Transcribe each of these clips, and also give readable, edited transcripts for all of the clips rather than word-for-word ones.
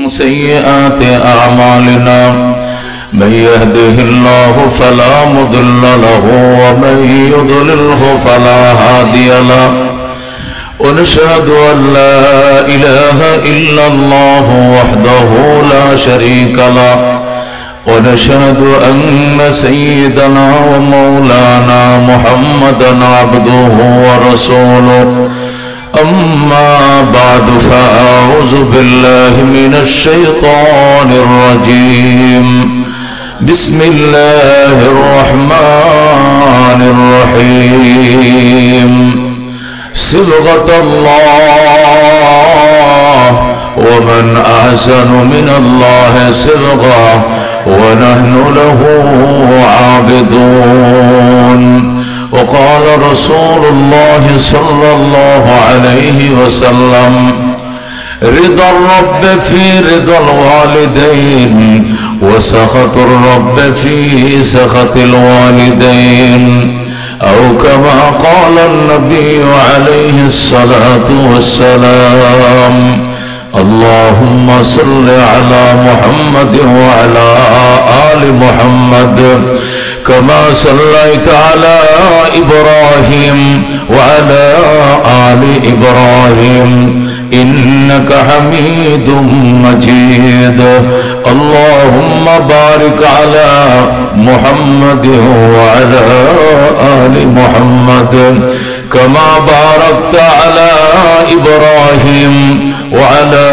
سيئات أعمالنا من يهده الله فلا مضل له ومن يضلله فلا هادي له ونشهد أن لا إله إلا الله وحده لا شريك له ونشهد أن سيدنا ومولانا محمدا عبده ورسوله أما بعد فأعوذ بالله من الشيطان الرجيم بسم الله الرحمن الرحيم صبغة الله ومن أحسن من الله صبغة ونحن له عابدون وقال رسول الله صلى الله عليه وسلم رضا الرب في رضا الوالدين وسخط الرب في سخط الوالدين أو كما قال النبي عليه الصلاة والسلام اللهم صل على محمد وعلى آل محمد كما صليت على إبراهيم وعلى آل إبراهيم إنك حميد مجيد اللهم بارك على محمد وعلى آل محمد كما باركت على إبراهيم وعلى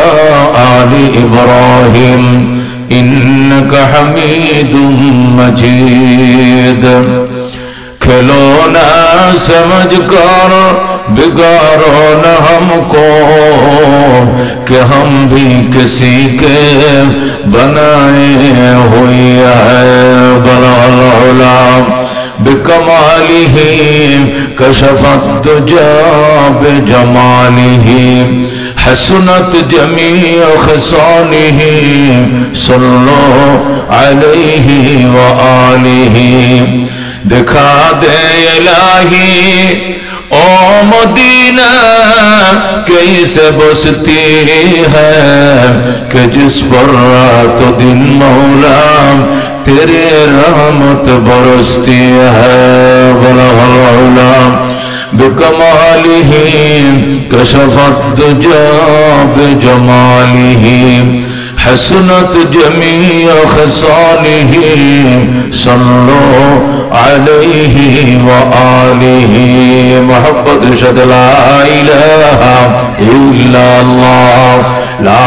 آل إبراهيم إنك حميد مجيد खिलौना समझ कर बिगाड़ो न हमको कि हम भी किसी के बनाए हुए हैं बला बिकमालिही कशफत दुजा बिजमालिही हसनत जमी खसालिही सल्लो अलैहि व आलिही दिखा दे इलाही ओ मदीना कैसे बसती है कि जिस पर रात दिन मौला तेरे रहमत बरसती है बला बिकमालिही कशफत दुजा बिजमालिही हसनत जमी खसालिही सल्लो अलैहि व आलिही मोहब्बत शद ला इलाहा इल्लल्लाह ला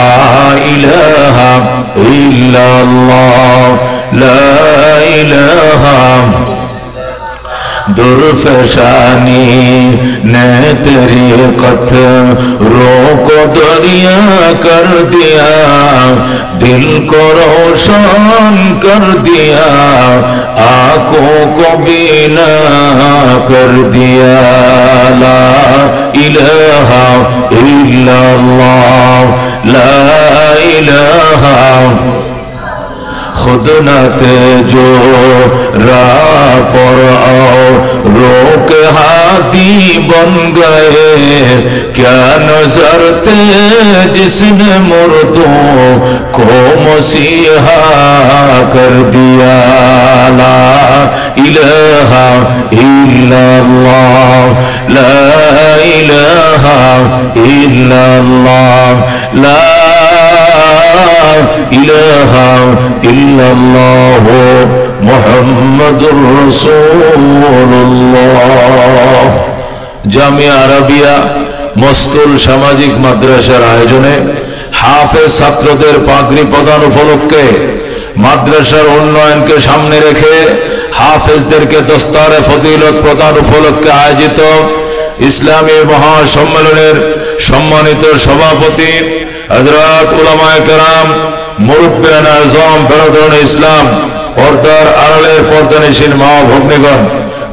इलाहा इल्लल्लाह ला इलाहा दुर्फशानी ने तेरी कतरों को दरिया कर दिया दिल को रोशन कर दिया आँखों को बीना कर दिया ला इलाहा इल्लल्लाह ला इलाहा खुद न ते जो राह पर आओ रोक हाथी बन गए क्या नजर थे जिसने मुर्दों को मसीहा कर दिया ला इलाहा इल्लल्लाह ला इलाहा इल्लल्लाह ला इलाहा इल्लल्लाह मुहम्मदुर रसूलुल्लाह জামিয়া আরাবিয়া মস্তুল সামাজিক মাদ্রাসার আয়োজনে হাফেজ ছাত্রদের পাগড়ি প্রদান উপলক্ষে মাদ্রাসার উন্নয়নকে সামনে রেখে হাফেজদেরকে দস্তারে ফজিলত প্রদান উপলক্ষে আয়োজিত ইসলামী মহাসম্মেলনের সম্মানিত সভাপতি হযরত উলামায়ে কেরাম মুরব্বিয়ান আযম বেরাদরান ইসলাম পর্দার আড়ালের পর্দানিশীন মা ভগ্নীগণ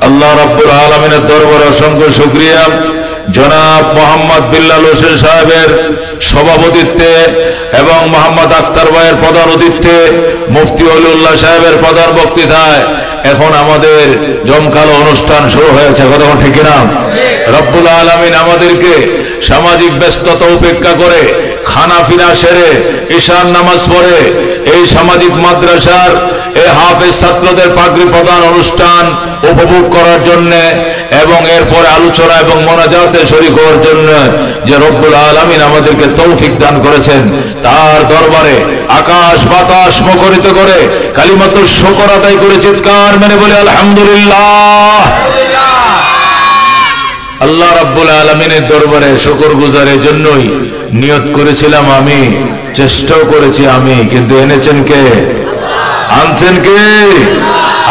আল্লাহ রাব্বুল আলামিনের দরবারে অসংখ্য শুকরিয়া জনাব মোহাম্মদ বিল্লাল হোসেন সাহেবের সভাপতিত্বে এবং মোহাম্মদ আক্তার ভাইয়ের প্রধান অতিথ্যে মুফতি ওলিউল্লাহ সাহেবের প্রধান বক্তৃতায় এখন আমাদের জমকালো অনুষ্ঠান শুরু হয়েছে কথা ঠিক না রব্বুল আলামিন আমাদেরকে সামাজিক ব্যস্ততা উপেক্ষা করে খানা ফিনা সেরে ঈশার নামাজ পড়ে এই সামাজিক মাদ্রাসার এই হাফেজ ছাত্রদের পাগড়ি প্রদান অনুষ্ঠান উপভোগ করার জন্য এবং এরপরে আলোচনা এবং মোনাজাতে শরীক হওয়ার জন্য যে রব্বুল আলামিন আমাদেরকে তৌফিক দান করেছেন, তার দরবারে আকাশ বাতাস মুখরিত করে কালিমাতুশ শুকর আদায় করে চিৎকার মেরে বলে আলহামদুলিল্লাহ। আল্লাহ রাব্বুল আলামিনের দরবারে শুকরগুজারের জন্যই নিয়ত করেছিলাম আমি, চেষ্টাও করেছি আমি, কিন্তু এনেছেন কে? আনছেন কে?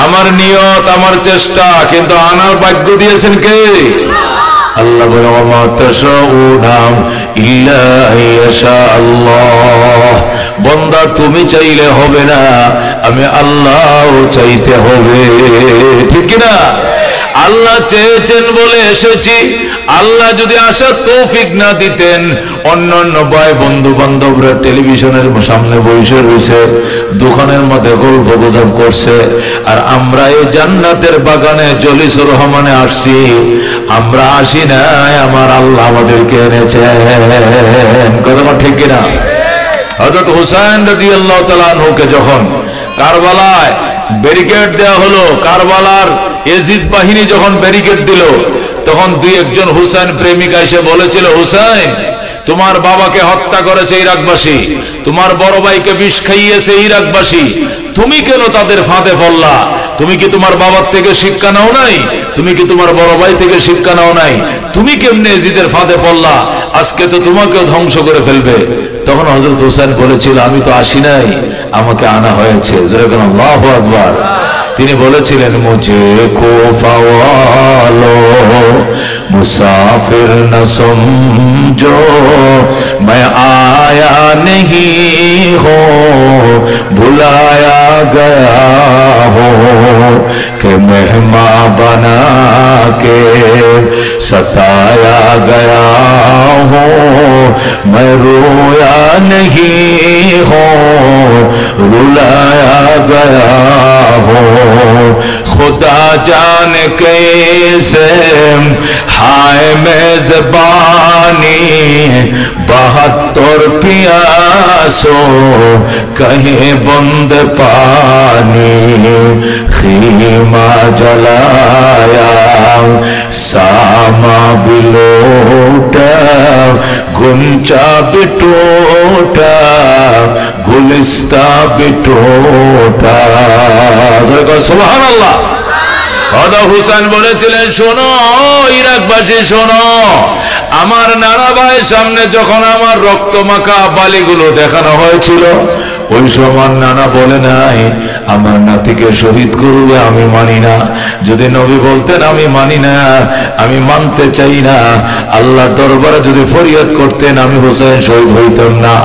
আমার নিয়ত, আমার চেষ্টা, কিন্তু আনার ভাগ্য দিয়েছেন কে? আল্লাহ বলে ওয়া তাশাউনা ইল্লা ইয়াশা আল্লাহ। বান্দা তুমি চাইলে হবে না, আমি আল্লাহও চাইতে হবে, ঠিক কি না? আল্লাহ চেয়েছেন বলে এসেছি। আল্লাহ যদি আসার তৌফিক না দিতেন, অন্যান্য ভাই বন্ধু বান্ধবরা টেলিভিশনের সামনে বসে রয়েছে, দোকানের মধ্যে গল্প গুজব করছে, আর আমরা এই জান্নাতের বাগানে জলিসুর রহমানে আসছি। আমরা আসি নাই, আমার আল্লাহ আমাদেরকে এনেছেন। কথা ঠিক কিনা? হযরত হুসাইন রাদিয়াল্লাহু তাআলা আনহুকে যখন কারবালায় ব্যারিকেড দেওয়া হলো, কারবালার ইয়াজিদ বাহিনী যখন ব্যারিকেড দিল, তখন দুই একজন হুসাইন প্রেমিকা এসে বলেছিল, হুসাইন তোমার বাবাকে হত্যা করেছে ইরাকবাসী, তোমার বড় ভাইকে বিষ খাইয়েছে ইরাকবাসী, তুমি কেন তাদের ফাঁদে পড়লা? তুমি কি তোমার বাবার থেকে শিক্ষা নাও নাই? তুমি কি তোমার বড় ভাই থেকে শিক্ষা নাও নাই? তুমি কেমনে ইয়াজিদের ফাঁদে পড়লা? আজকে তো তোমাকেও ধ্বংস করে ফেলবে। তখন হযরত হুসাইন বলেছিল, আমি তো আসি নাই, আমাকে আনা হয়েছে। যেরকম আল্লাহু আকবার। তিনি বলেছিলেন, মুঝে কোফা ওয়ালো মুসাফির না সমঝো, मैं आया नहीं हो बुलाया गया हो, कि मेहमान बना के सताया गया हो, मैं रोया नहीं हो रुलाया गया हो, खुदा जाने कैसे हाय मेजबानी 72 पियासो कहीं बंद पानी, खीमा जलाया सामा बिलोटा, गुंचा बिटोटा, गुलिस्ता बिटोटा। सुबहानाल्लाह। হযরত হুসাইন বলেছিলেন, শোনো ইরাকবাসী শোনো, আমার নানা ভাইয়ের সামনে যখন আমার রক্ত মাখা বালিগুলো দেখানো হয়েছিল, ওই সময় নানা বলে নাই আমার নাতিকে শহীদ করবে, আমি মানি না। যদি নবী বলতেন আমি মানি না, আমি মানতে চাই না, আল্লাহর দরবারে যদি ফরিয়াদ করতেন, আমি হুসাইন শহীদ হইতাম না।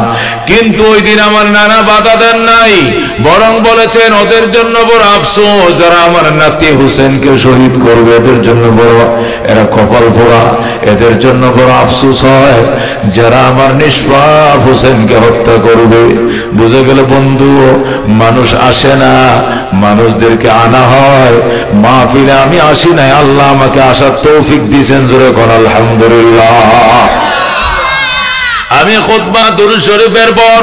কিন্তু ওই দিন আমার নানা বাধা দেন নাই, বরং বলেছেন ওদের জন্য বড় আফসোস, যারা আমার নাতি হুসেনকে শহীদ করবে, এদের জন্য বড় এরা কপাল পোড়া, এদের জন্য বড় আফসোস হয় যারা আমার নিষ্পাপ হুসেনকে হত্যা করবে। বুঝে গেল বন্ধু, মানুষ আসে না, মানুষদেরকে আনা হয় মাহফিলে। আমি আসি নাই, আল্লাহ আমাকে আসার তৌফিক দিয়েছেন। জোরে কোন আলহামদুলিল্লাহ। আমি খুতবা দুরূদ শরীফের পর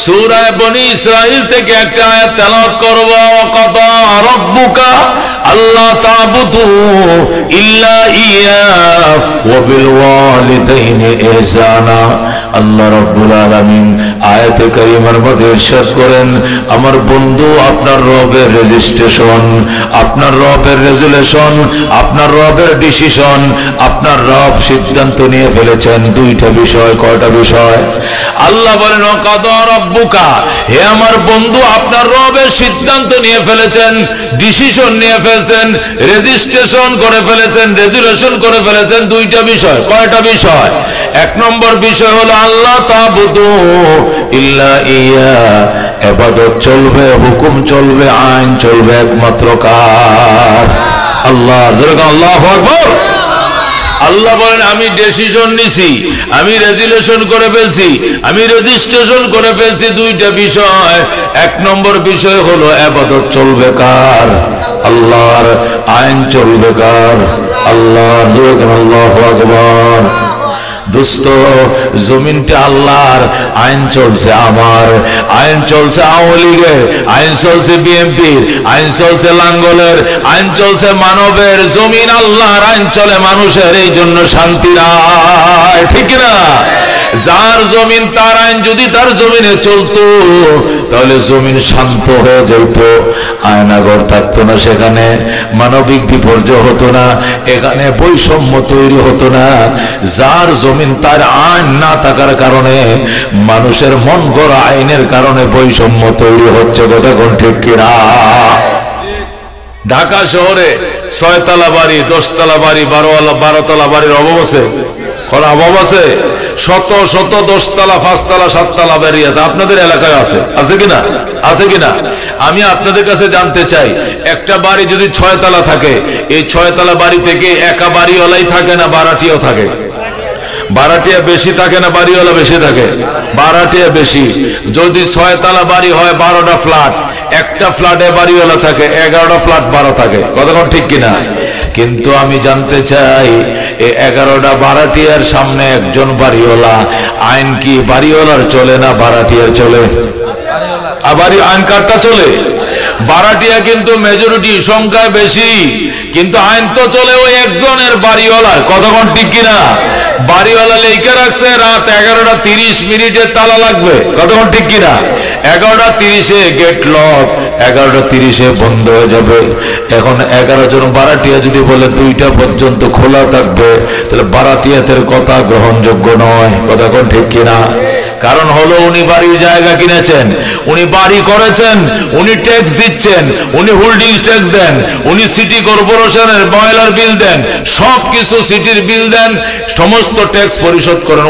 সূরা বনী ইসরাইল থেকে একটা আয়াত তেলাওয়াত করব। ওয়াকাদা রাব্বুকা আল্লা তা'বুদু ইল্লা ইয়্যাহু ওয়া বিল ওয়ালিদাইনি ইহসানা। আল্লাহ রাব্বুল আলামিন আয়াতে কারিমার মধ্যে ইরশাদ করেন, আমার বন্ধু আপনার রবের রেজিস্ট্রেশন, আপনার রবের রেজুলেশন, আপনার রবের ডিসিশন, আপনার রব সিদ্ধান্ত নিয়ে ফেলেছেন দুইটা বিষয়। কয়টা বিষয়? আল্লাহ বলেন ওয়াকাদা রাব্বুকা, হে আমার বন্ধু আপনার রবের সিদ্ধান্ত নিয়ে ফেলেছেন, ডিসিশন নিয়ে ফেলেছেন, রেজিস্ট্রেশন করে ফেলেছেন, রেজুলেশন করে ফেলেছেন দুইটা বিষয়। কয়টা বিষয়? এক নম্বর বিষয় হলো আল্লাহ তা'বুদু ইল্লা ইয়া, ইবাদত চলবে, হুকুম চলবে, আইন চলবে একমাত্র কার? আল্লাহ। যেরকম আল্লাহু আকবার। আল্লাহ বলেন আমি ডিসিশন নিছি, আমি রেজুলেশন করে ফেলছি, আমি রেজিস্ট্রেশন করে ফেলছি দুইটা বিষয়। এক নম্বর বিষয় হলো ইবাদত চলবে কার? আল্লাহর। আইন চলবে কার? আল্লাহর। যেরকম আল্লাহু আকবার। দোস্ত, জমিনটা আল্লাহর, আইন চলছে আমার, আইন চলছে আওয়ামী লীগের, আইন চলছে বিএনপির, আইন চলছে লাঙ্গলের, আইন চলছে মানবের। জমিন আল্লাহর, আইন চলে মানুষের, এই জন্য শান্তি নাই, ঠিক না? যার জমিন তার আইন যদি তার জমিনে চলতো তাহলে জমিন শান্ত হয়ে যেত, আয়নাঘর থাকতো না, সেখানে মানবিক বিপর্যয় হতো না, এখানে বৈষম্য তৈরি হতো না। যার জমিন তার আইন না থাকার কারণে মানুষের মন গড়া আইনের কারণে বৈষম্য তৈরি হচ্ছে। কথা কোন ঠিক কিনা? ঢাকা শহরে 6 তলা বাড়ি, 10 তলা বাড়ি, 12 তলা বাড়ির অভাব আছে? কোন অভাব আছে? শত শত 10 তলা, 5 তলা, 7 তলা বাড়ি আছে। আপনাদের এলাকায় আছে? আছে কিনা? আছে কিনা? আমি আপনাদের কাছে জানতে চাই, একটা বাড়ি যদি 6 তলা থাকে, এই 6 তলা বাড়ি থেকে একা বাড়িওয়ালাই থাকে না ভাড়াটিয়াও থাকে? ভাড়াটিয়া বেশি থাকে না বাড়িওয়ালা বেশি থাকে? ভাড়াটিয়া বেশি। যদি 6 তলা বাড়ি হয়, 12টা ফ্ল্যাট, একটা ফ্ল্যাটে বাড়িওয়ালা থাকে, 11টা ফ্ল্যাট ভাড়া থাকে। কতক্ষণ ঠিক কিনা? কিন্তু আমি জানতে চাই, এই 11টা ভাড়াটিয়ার সামনে একজন বাড়িওয়ালা, আইন কি বাড়িওয়ালার চলে না ভাড়াটিয়ার চলে? আবার আইন কারটা চলে? ভাড়াটিয়া কিন্তু মেজরিটি, সংখ্যায় বেশি, কিন্তু আইন তো চলে ওই একজনের বাড়িওয়ালার। কতক্ষণ ঠিক কিনা? বাড়িওয়ালা লেখা রাখছে রাত 11:30 তালা লাগবে। কতক্ষণ ঠিক কিনা? 11:30 গেট লক, 11:30 বন্ধ হয়ে যাবে। এখন 11 জন ভাড়াটিয়া যদি বলে 2টা পর্যন্ত খোলা থাকবে, তাহলে ভাড়াটিয়াদের কথা গ্রহণযোগ্য নয়। কতক্ষণ ঠিক কিনা? কারণ হলো উনি বাড়ির জায়গা কিনেছেন, উনি বাড়ি করেছেন, উনি ট্যাক্স দিচ্ছেন, উনি হোল্ডিং ট্যাক্স দেন, উনি সিটি কর্পোরেশনের ময়লার বিল দেন, সব কিছু সিটির বিল দেন, সমস্ত ট্যাক্স পরিশোধ করেন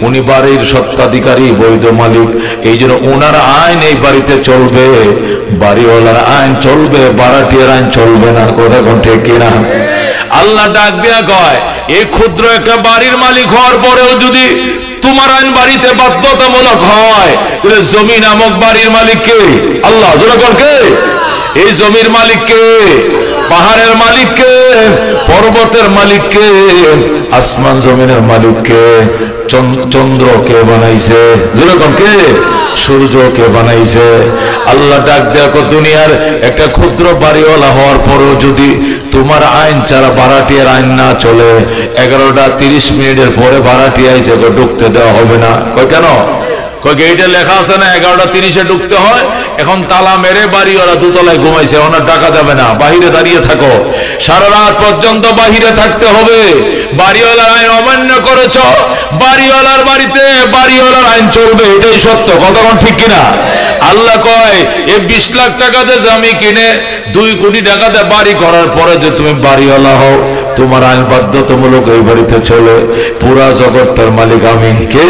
উনি বাড়ির স্বত্বাধিকারী, বৈধ মালিক। এই জন্য ওনার আইন এই বাড়িতে চলবে, বাড়িওয়ালার আইন চলবে, ভাড়াটিয়ার আইন চলবে না। কথা কোন ঠিক কিনা? আল্লাহ ডাক দিয়া কয়, এই ক্ষুদ্র একটা বাড়ির মালিক হওয়ার পরেও যদি তোমার আইন বাড়িতে বাধ্যতামূলক হয়, তাহলে জমি নামক বাড়ির মালিক কে? আল্লাহ। জোরে কে? এই জমির মালিক কে? পাহাড়ের মালিক কে? পর্বতের মালিক কে? আসমান জমিনের মালিক কে? চন্দ্র কে বানাইছে? যেরকম কে? সূর্য কে বানাইছে? আল্লাহ ডাক দেখো, দুনিয়ার একটা ক্ষুদ্র বাড়িওয়ালা হওয়ার পরেও যদি তোমার আইন ছাড়া ভাড়াটিয়ার আইন না চলে, 11:30 পরে ভাড়াটিয়া আইছে, ঢুকতে দেওয়া হবে না। কই কেন? কই গেটে লেখা আছে না 11:30 ঢুকতে হয়। এখন তালা মেরে বাড়িওয়ালা দোতলায় ঘুমাইছে, ওনার ডাকা যাবে না, বাহিরে দাঁড়িয়ে থাকো, সারা রাত পর্যন্ত বাহিরে থাকতে হবে। বাড়িওয়ালার আইন অমান্য করেছ, বাড়িওয়ালার বাড়িতে বাড়িওয়ালার আইন চলবে, এটাই সত্য। কতক্ষণ ঠিক কিনা? আল্লাহ কয়, এই 20 লাখ টাকাতে জমি কিনে 2 কোটি টাকাতে বাড়ি করার পরে যে তুমি বাড়িওয়ালা হও, তোমার আইন বাধ্যতামূলক এই বাড়িতে চলে। পুরা জগৎটার মালিক আমি। কে?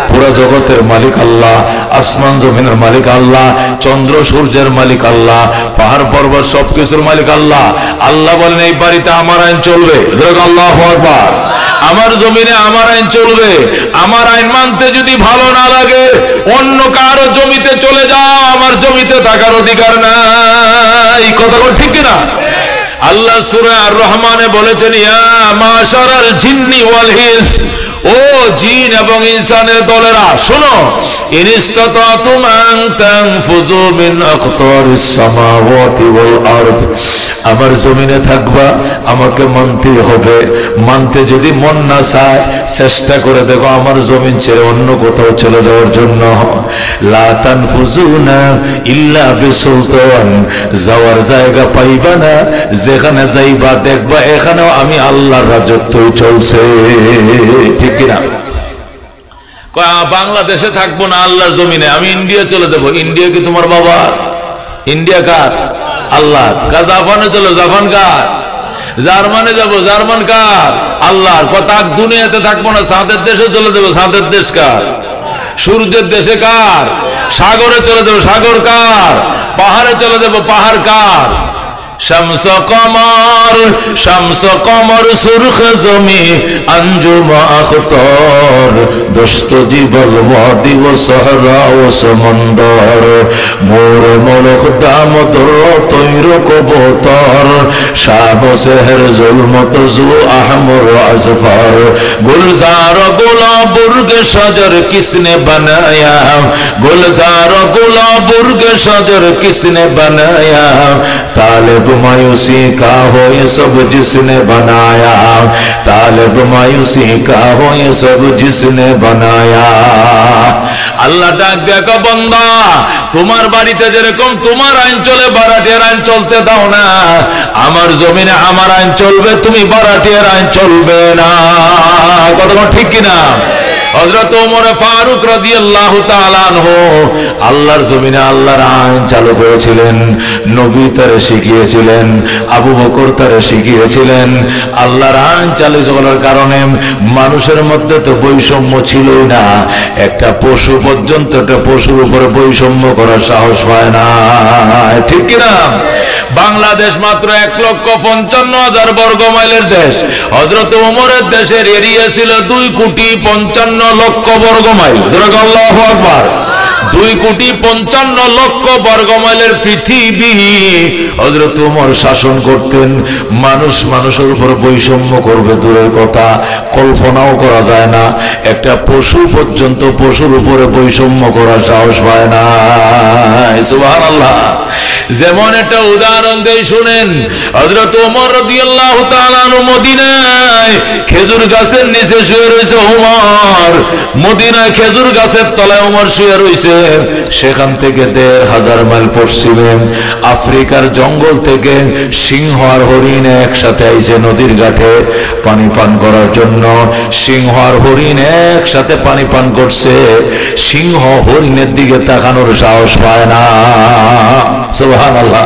পুরা জগতের মালিক আল্লাহ, আসমান জমিনের মালিক আল্লাহ, চন্দ্র সূর্যের মালিক আল্লাহ, পাহাড় পর্বত সবকিছুর মালিক আল্লাহ। আল্লাহ বলেন, এই বাড়িতে আমার আইন চলবে। আল্লাহু আকবার। আমার জমিনে আমার আইন চলবে। আমার আইন মানতে যদি ভালো না লাগে, অন্য কারো জমিতে চলে যাও, আমার জমিতে থাকার অধিকার নাই। কথা ঠিক কিনা? আল্লাহ সূরা আর রহমানে বলেছেন, ইয়া মাশারাল জিন্নি ওয়াল ইনস, ও জিন এবং ইনসানের দলেরা শোনো, ইনিস্তাতাতুম আন তানফুযু মিন আকতারিস সামাওয়াতি ওয়াল আরদ, আমার জমিনে থাকবা, আমাকে মানতে হবে। মানতে যদি মন না চায়, চেষ্টা করে দেখো আমার জমিন ছেড়ে অন্য কোথাও চলে যাওয়ার জন্য। লা তানফুযুনা ইল্লা বিসুলতান, যাওয়ার জায়গা পাইবা না, যেখানে যাইবা দেখবা এখানেও আমি আল্লাহর রাজত্বই চলছে। ঠিক কিনা? বাংলাদেশে থাকবো না আল্লাহর জমিনে, আমি ইন্ডিয়া চলে যাবো। ইন্ডিয়া কি তোমার বাবা? ইন্ডিয়া কার? আল্লাহ। জাপানে চলো, জাপান কার? জার্মানে যাবো, জার্মান কার? আল্লাহর। কথা দুনিয়াতে থাকবো না, সাদের দেশে চলে যাবো, সাদের দেশ কার? সূর্যের দেশে কার? সাগরে চলে যাবো, সাগর কার? পাহাড়ে চলে যাবো, পাহাড় কার? शम्स कमर सुर्ख जमी अंजुम अख्तर दोस्त जीवल वादी व सहरा व समंदर मोर मोलख दामदर तैर कबूतर शाब सेहर जुल्मत जु अहमर अजफर गुलजार गुलाबुर्ग शजर किसने बनाया गुलजार गुलाबुर्ग शजर किसने बनाया तालिब मायूसी का हो ये सब जिसने बनाया तालिब मायूसी का हो ये सब जिसने बनाया अल्लाह डाक देखो बंदा तुम्हार बाड़ीते जेरकम तुम्हार आईन चले बाराटियार आईन चलते दाओ ना आमार जमीने आमार आईन चलबे तुमी बाराटियार आईन चलबे ना कतক্ষণ ঠিক কি না हजरत उमर फारूक রাদিয়াল্লাহু তাআলা আনহু আল্লাহর জমিনে আল্লাহর আইন চালু করেছিলেন নবী তারে শিখিয়েছিলেন আবু বকর তারে শিখিয়েছিলেন আল্লাহর আইন চালু করার কারণে মানুষের মধ্যে তো বৈষম্য ছিলই না একটা পশু পর্যন্ত একটা পশুর উপরে বৈষম্য করার সাহস পায় না ঠিক কি না বাংলাদেশ মাত্র 1,55,000 বর্গ মাইলের দেশ হযরত ওমরের দেশের এরিয়া ছিল 2,55,00,000 বর্গ মাইল জোরে আল্লাহু আকবার 2,55,00,000 বর্গ মাইলের পৃথিবী হযরত ওমর শাসন করতেন মানুষ মানুষের উপর বৈষম্য করবে দূরের কথা কল্পনাও করা যায় না একটা পশু পর্যন্ত পশুর উপরে বৈষম্য করার সাহস পায় না সুবহানাল্লাহ যেমন একটা উদাহরণ দেই শুনেন হযরত ওমর রাদিয়াল্লাহু তাআলা আনহু মদিনায় খেজুর গাছের নিচে শুয়ে রয়েছে ওমর মদিনায় খেজুর গাছের তলায় ওমর শুয়ে রয়েছে সেখান থেকে 1,500 মাইল পশ্চিমে আফ্রিকার জঙ্গল থেকে সিংহ আর হরিণ একসাথে আইছে নদীর ঘাটে পানি পান করার জন্য সিংহ আর হরিণ একসাথে পানি পান করছে সিংহ হরিণের দিকে তাকানোর সাহস পায় না সুবহানাল্লাহ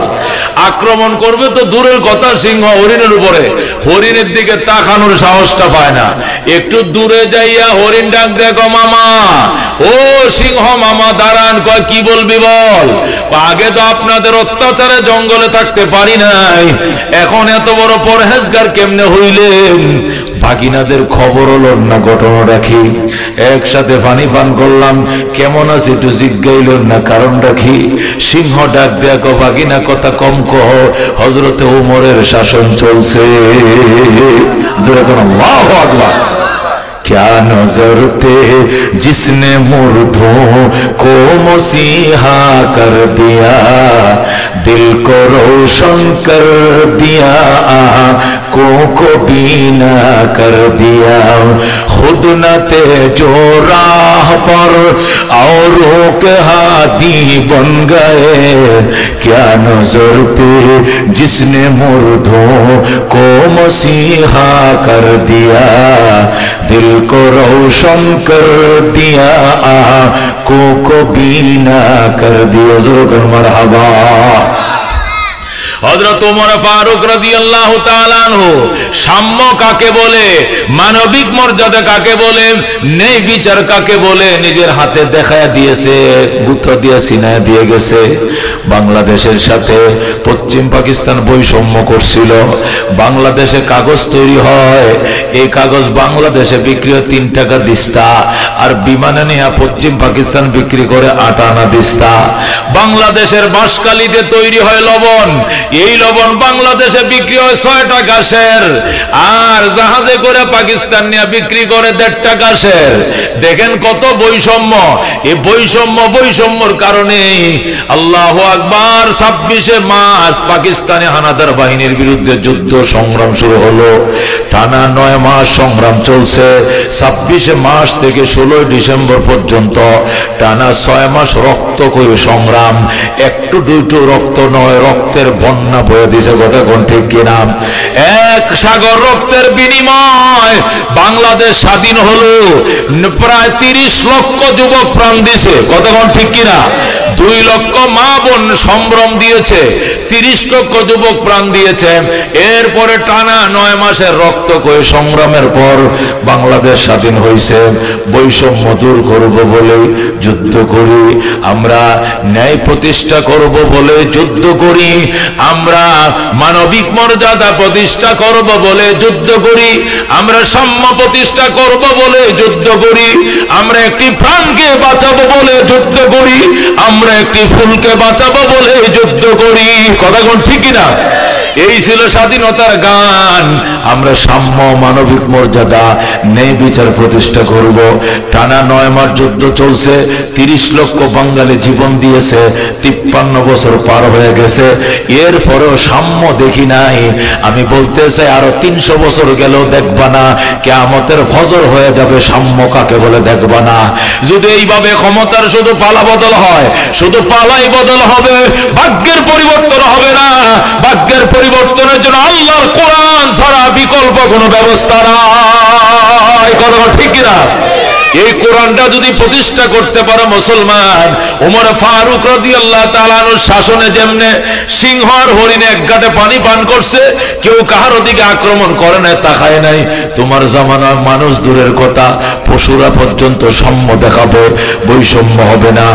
আক্রমণ করবে তো দূরের কথা সিংহ হরিণের উপরে হরিণের দিকে তাকানোর সাহসটা পায় না একটু দূরে যাইয়া হরিণ ডাক দেখো মামা ও সিংহ মামা দাঁড়ান কয় কি বলবি বল আগে তো আপনাদের অত্যাচারে জঙ্গলে থাকতে পারি নাই এখন এত বড় পরহেজগার কেমনে হইলেন বাগিনাদের খবর হলো না ঘটনা রাখি একসাথে পানি পান করলাম কেমন আছে একটু জিজ্ঞাইল না কারণ রাখি সিংহ ডাক দেখো বাগিনা কথা কম কহ হযরত ওমরের শাসন চলছে আল্লাহু আকবার क्या नजर थे जिसने मुर्दों को मसीहा कर दिया दिल को रोशन कर दिया आँखों को बीना कर दिया खुद न थे जो राह पर औरों के हाथी बन गए क्या नजर थे जिसने मुर्दों को मसीहा कर दिया दिल को रोशन कर दिया आँखों को बीना कर दिया ज़ोर मरहबा হযরত ওমর ফারুক রাদিয়াল্লাহু তাআলা আনহু সাম্য কাকে বলে মানবিক মর্যাদা কাকে বলে ন্যায় বিচার কাকে বলে নিজের হাতে দেখায়া দিয়েছে গুত্র দিয়ে সিনায় দিয়ে গেছে বাংলাদেশের সাথে পশ্চিম পাকিস্তান বৈষম্য করছিল বাংলাদেশে কাগজ তৈরি হয় এই কাগজ বাংলাদেশে বিক্রি হয় 3 টাকা দিস্তা আর বিমানে নিয়ে পশ্চিম পাকিস্তান বিক্রি করে 8 আনা দিস্তা বাংলাদেশের বাঁশকালিতে তৈরি হয় লবণ এই লবণ বাংলাদেশে বিক্রি হয় 6 টাকা সের আর জাহাজে করে পাকিস্তান নিয়ে বিক্রি করে 1.5 টাকা সের দেখেন কত বৈষম্য এই বৈষম্যর কারণে আল্লাহু আকবার 26 মার্চ পাকিস্তানে হানাদার বাহিনীর বিরুদ্ধে যুদ্ধ সংগ্রাম শুরু হলো টানা 9 মাস সংগ্রাম চলছে 26 মার্চ থেকে 16 ডিসেম্বর পর্যন্ত টানা 6 মাস রক্তক্ষয়ী সংগ্রাম একটু দুটো রক্ত নয় রক্তের বন্যা বয়ে দিয়েছে কথা কোন ঠিক কিনা এক সাগর রক্তের বিনিময় বাংলাদেশ স্বাধীন হলো প্রায় 30 লক্ষ যুবক প্রাণ দিয়েছে কথা কোন ঠিক কিনা 2 লক্ষ মা বোন সম্ভ্রম দিয়েছে, 30 লক্ষ যুবক প্রাণ দিয়েছে। এরপরে টানা 9 মাসের রক্তক্ষয়ী সংগ্রামের পর বাংলাদেশ স্বাধীন হয়েছে। বৈষম্য দূর করব বলে যুদ্ধ করি আমরা, ন্যায় প্রতিষ্ঠা করব বলে যুদ্ধ করি আমরা, মানবিক মর্যাদা প্রতিষ্ঠা করব বলে যুদ্ধ করি আমরা, সাম্য প্রতিষ্ঠা করব বলে যুদ্ধ করি আমরা, একটি প্রাণকে বাঁচাবো বলে যুদ্ধ করি আমরা, একটি ফুলকে বাঁচাবো বলে যুদ্ধ করি। কথা কোন ঠিক কিনা? এই ছিল স্বাধীনতার গান। আমরা সাম্য, মানবিক মর্যাদা, ন্যায় বিচার প্রতিষ্ঠা করব। টানা 9 মাস যুদ্ধ চলছে, 30 লক্ষ বাঙালি জীবন দিয়েছে, 53 বছর পার হয়ে গেছে, এরপরেও সাম্য দেখি নাই। আমি বলতে চাই আরো 300 বছর গেলেও দেখবা না, কিয়ামতের ফজর হয়ে যাবে, সাম্য কাকে বলে দেখবা না। যদি এইভাবে ক্ষমতার শুধু পালা বদল হয়, শুধু পালাই বদল হবে, ভাগ্যের পরিবর্তন হবে না। ভাগ্যের পরিবর্তনের জন্য আল্লাহর কোরআন ছাড়া বিকল্প কোনো ব্যবস্থা নাই। কথা ঠিক কিনা? এই কোরআনটা যদি প্রতিষ্ঠা করতে পারে মুসলমান, ওমর ফারুক রাদিয়াল্লাহু তাআলা আনহুর শাসনে যেমনে সিংহ আর হরিণ এক ঘাটে পানি পান করছে, কেউ কাহার দিকে আক্রমণ করে নাই, তাকায় নাই, তোমার জামানার মানুষ দূরের কথা, পশুরা পর্যন্ত সাম্য দেখাবে, বৈষম্য হবে না।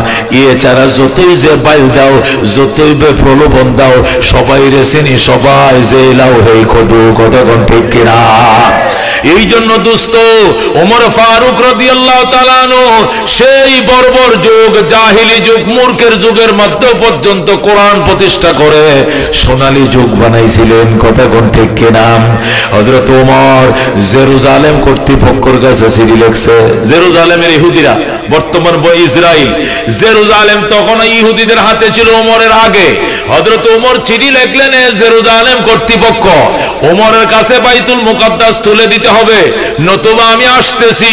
এছাড়া যতই যে বাইল দাও, যতই বে প্রলোভন দাও, সবাই রে চিনি, সবাই যে লাও হেই খদু। কথা কোন ঠিক কিনা? এই জন্য দোস্ত, ওমর ফারুক রাদিয়াল্লাহু তাআলা আনহু সেই বর্বর যুগ, জাহিলি যুগ, মূর্খের যুগের মধ্যে পর্যন্ত কোরআন প্রতিষ্ঠা করে সোনালী যুগ বানাইছিলেন। কথা কোন ঠিক কিনা? হযরত ওমর জেরুজালেম কর্তৃপক্ষের কাছে চিঠি লিখছে। জেরুজালেমের ইহুদিরা, বর্তমান ইসরাইল, জেরুজালেম তখন ইহুদিদের হাতে ছিল ওমরের আগে। হযরত ওমর চিঠি লিখলেন, জেরুজালেম কর্তৃপক্ষ, ওমরের কাছে বাইতুল মুকাদ্দাস তুলে দিতে হবে, নতুবা আমি আসতেছি।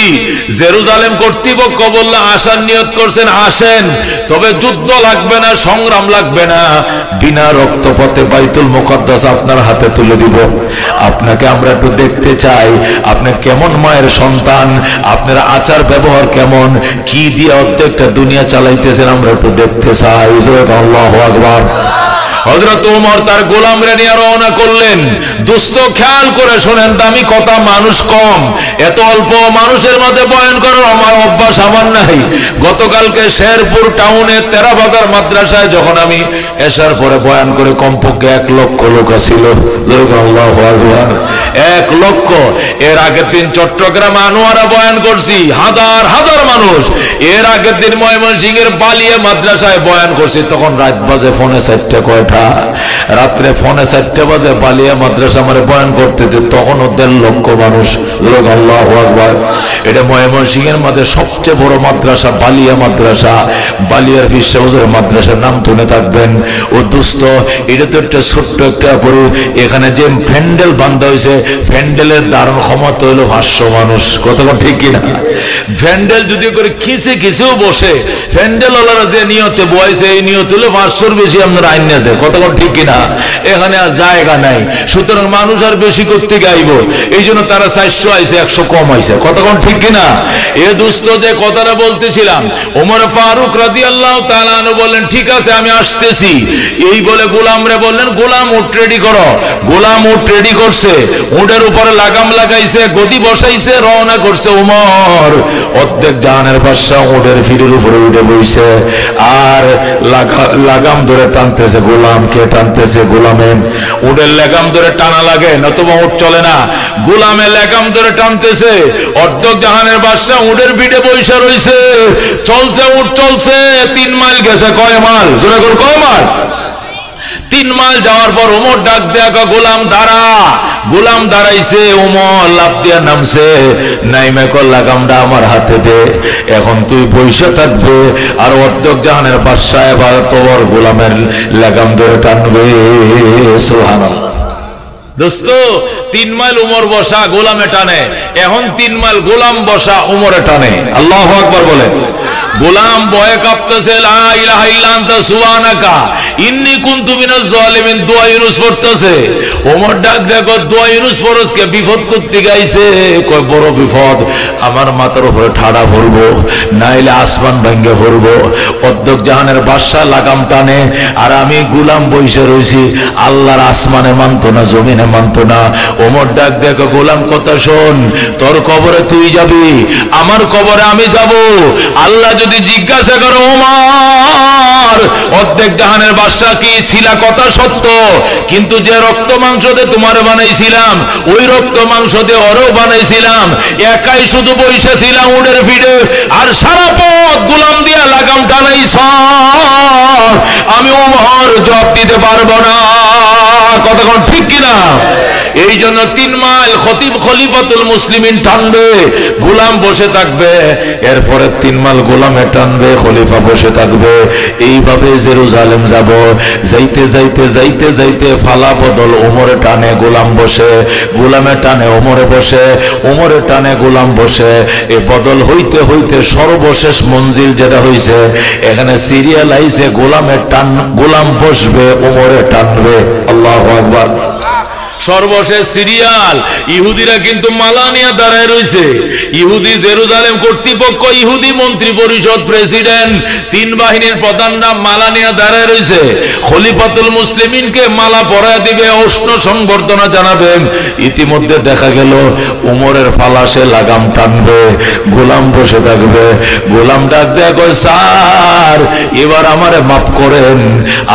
জেরুজালেম কর্তৃপক্ষ বলল, আসার নিয়ত করছেন আসেন, তবে যুদ্ধ লাগবে না, সংগ্রাম লাগবে না, বিনা রক্তপথে বাইতুল মুকাদ্দাস আপনার হাতে তুলে দিব। আপনাকে আমরা একটু দেখতে চাই, আপনি কেমন মায়ের সন্তান, আপনার আচার ব্যবহার কেমন, কি দিয়ে অর্ধেকটা দুনিয়া চালাইতেছেন, আমরা একটু দেখতে চাই। আল্লাহু আকবার। হযরত ওমর তার গোলামরে নিয়ে রওনা করলেন। দোস্ত খেয়াল করে শোনেন, দামি কথা, মানুষ কম, এত অল্প মানুষের মধ্যে বয়ান করার আমার অভ্যাস আমার নাই। গতকালকে শেরপুর টাউনে তেরাবাজার মাদ্রাসায় যখন আমি এশার পরে বয়ান করে, কমপক্ষে 1 লক্ষ লোক ছিল। আল্লাহু আকবার, 1 লক্ষ। এর আগের দিন চট্টগ্রাম আনোয়ারা বয়ান করছি, হাজার হাজার মানুষ। এর আগের দিন ময়মনসিংহের বালিয়া মাদ্রাসায় বয়ান করছি, তখন রাত বাজে ফোনে 4টা, কয়টা রাত্রে ফোনে 4টা বাজে বালিয়া মাদ্রাসা আমারে বয়ান করতে, তখনও 1.5 লক্ষ মানুষ। আল্লাহু আকবার। এটা ময়মনসিংহের মধ্যে সবচেয়ে বড় মাদ্রাসা বালিয়া মাদ্রাসা, বালিয়ার বিশ্বজোর মাদ্রাসার নাম শুনে থাকবেন। ও দোস্ত, এটা তো একটা ছোট্ট একটা পরে, এখানে যে প্যান্ডেল বান্ধা হয়েছে, প্যান্ডেলের দারুণ ক্ষমতা হলো 500 মানুষ। কতক্ষণ ঠিক কিনা? প্যান্ডেল যদি করে খিসে খিসেও বসে, প্যান্ডেল ওলারা যে নিয়তে বয়েছে, এই নিয়ত হলো 500-র বেশি আপনার আইন আছে। কতক্ষণ ঠিক কিনা? এখানে আর জায়গা নাই, সুতরাং মানুষ আর বেশি করতে গাইব, এই জন্য তারা 400 আইছে, 100 কম আইছে। কতক্ষণ ঠিক কিনা? এ দোস্ত, যে কথাটা বলতেছিলাম, ওমর ফারুক রাদিয়াল্লাহু তাআলা আনহু বললেন, ঠিক আছে আমি আসতেছি। এই বলে গোলামরে বললেন, গোলাম উট রেডি করো। গোলাম উট রেডি করছে, উটের উপরে লাগাম লাগাইছে, গদি বসাইছে, রওনা করছে ওমর। অর্ধেক জাহানের বাদশা উটের ফিরের উপরে উঠে বইছে, আর লাগাম ধরে টানতেছে। গোলামকে টানতেছে, গোলামে উটের লাগাম ধরে টানা লাগে, নতুবা উট চলে না। গোলামে লাগাম ধরে টানতেছে, অর্ধেক জাহানের বাদশা উটের পিঠে বইসা রইছে। চলছে উট, চলছে, 3 মাইল গেছে। কয় মাইল? জোরে করে কয় মাইল? 3 মাইল যাওয়ার পর ওমর ডাক দেয়া, গোলাম দাঁড়া। গোলাম দাঁড়াইছে, ওমর লাফ দিয়া নামছে, নাইমে কল লাগামটা আমার হাতে দে, এখন তুই বসে থাকবে, আর অর্ধেক জাহানের বাদশা এবার তোর গোলামের লাগাম ধরে টানবে। সুবহানাল্লাহ। দোস্ত, 3 মাইল ওমর বসা, গোলামে টানে, এখন 3 মাইল গোলাম বসা, ওমরে টানে। আল্লাহু আকবার বলে। গোলাম ভয়ে কাঁপতেছে, লা ইলাহা ইল্লা আনতা সুবহানাকা ইন্নী কুনতু মিনাজ জালিমিন, দোয়া ইউনূস পড়তেছে। ওমর ডাক দেখো, দোয়া ইউনূস ফরজকে বিপদ করতে গাইছে। কয় বড় বিপদ, আমার মাথার উপরে ঠাড়া ভরবো, নাইলে আসমান ভাঙ্গে ভরবো। অর্ধেক জাহানের বাদশা লাগাম টানে, আর আমি গোলাম বইসে রয়েছি। আল্লাহর আসমানে মানতো না, জমিনে মানতো না। ওমর ডাক দেখো, গোলাম কথা শোন, তোর কবরে তুই যাবি, আমার কবরে আমি যাব। আল্লাহ যদি জিজ্ঞাসা করো, ওমর অর্ধেক জাহানের বাদশা কি ছিলা, কথা সত্য, কিন্তু যে রক্ত মাংস দিয়ে তোমার বানাইছিলাম, ওই রক্ত মাংস দিয়ে ওরও বানাইছিলাম, একাই শুধু বইসা ছিলাম উড়ের ফিরে, আর সারা পথ গোলাম দিয়া লাগাম টানাইছ, আমি ওমর জবাব দিতে পারবো না। কথা কোন ঠিক কিনা? এই জন্য 3 মাইল খতিব খলিফাতুল মুসলিমিন টানবে, গোলাম বসে থাকবে, এরপরে 3 মাইল গোলামে টানবে, খলিফা বসে থাকবে। এইভাবে জেরুজালেম যাব, যাইতে যাইতে যাইতে যাইতে ফালা বদল, ওমরে টানে গোলাম বসে, গোলামে টানে ওমরে বসে, ওমরে টানে গোলাম বসে। এ বদল হইতে হইতে সর্বশেষ মঞ্জিল যেটা হইছে, এখানে সিরিয়াল আইছে, গোলামের টান, গোলাম বসবে, ওমরে টানবে। আল্লাহু আকবার। সর্বশেষ সিরিয়াল। ইহুদিরা কিন্তু মালা নিয়ে দাঁড়ায় রয়েছে। ইহুদি জেরুজালেম কর্তৃপক্ষ, ইহুদি মন্ত্রী পরিষদ, প্রেসিডেন্ট, 3 বাহিনীর প্রধানরা মালা নিয়ে দাঁড়ায় রয়েছে। খলিফাতুল মুসলিমিনকে মালা পরায় দিবে, উষ্ণ সংবর্ধনা জানাবেন। ইতিমধ্যে দেখা গেল উমরের ফালাসে লাগাম টানবে, গোলাম বসে থাকবে। গোলাম ডাক দেয়া কয়, স্যার এবার আমারে মাফ করেন,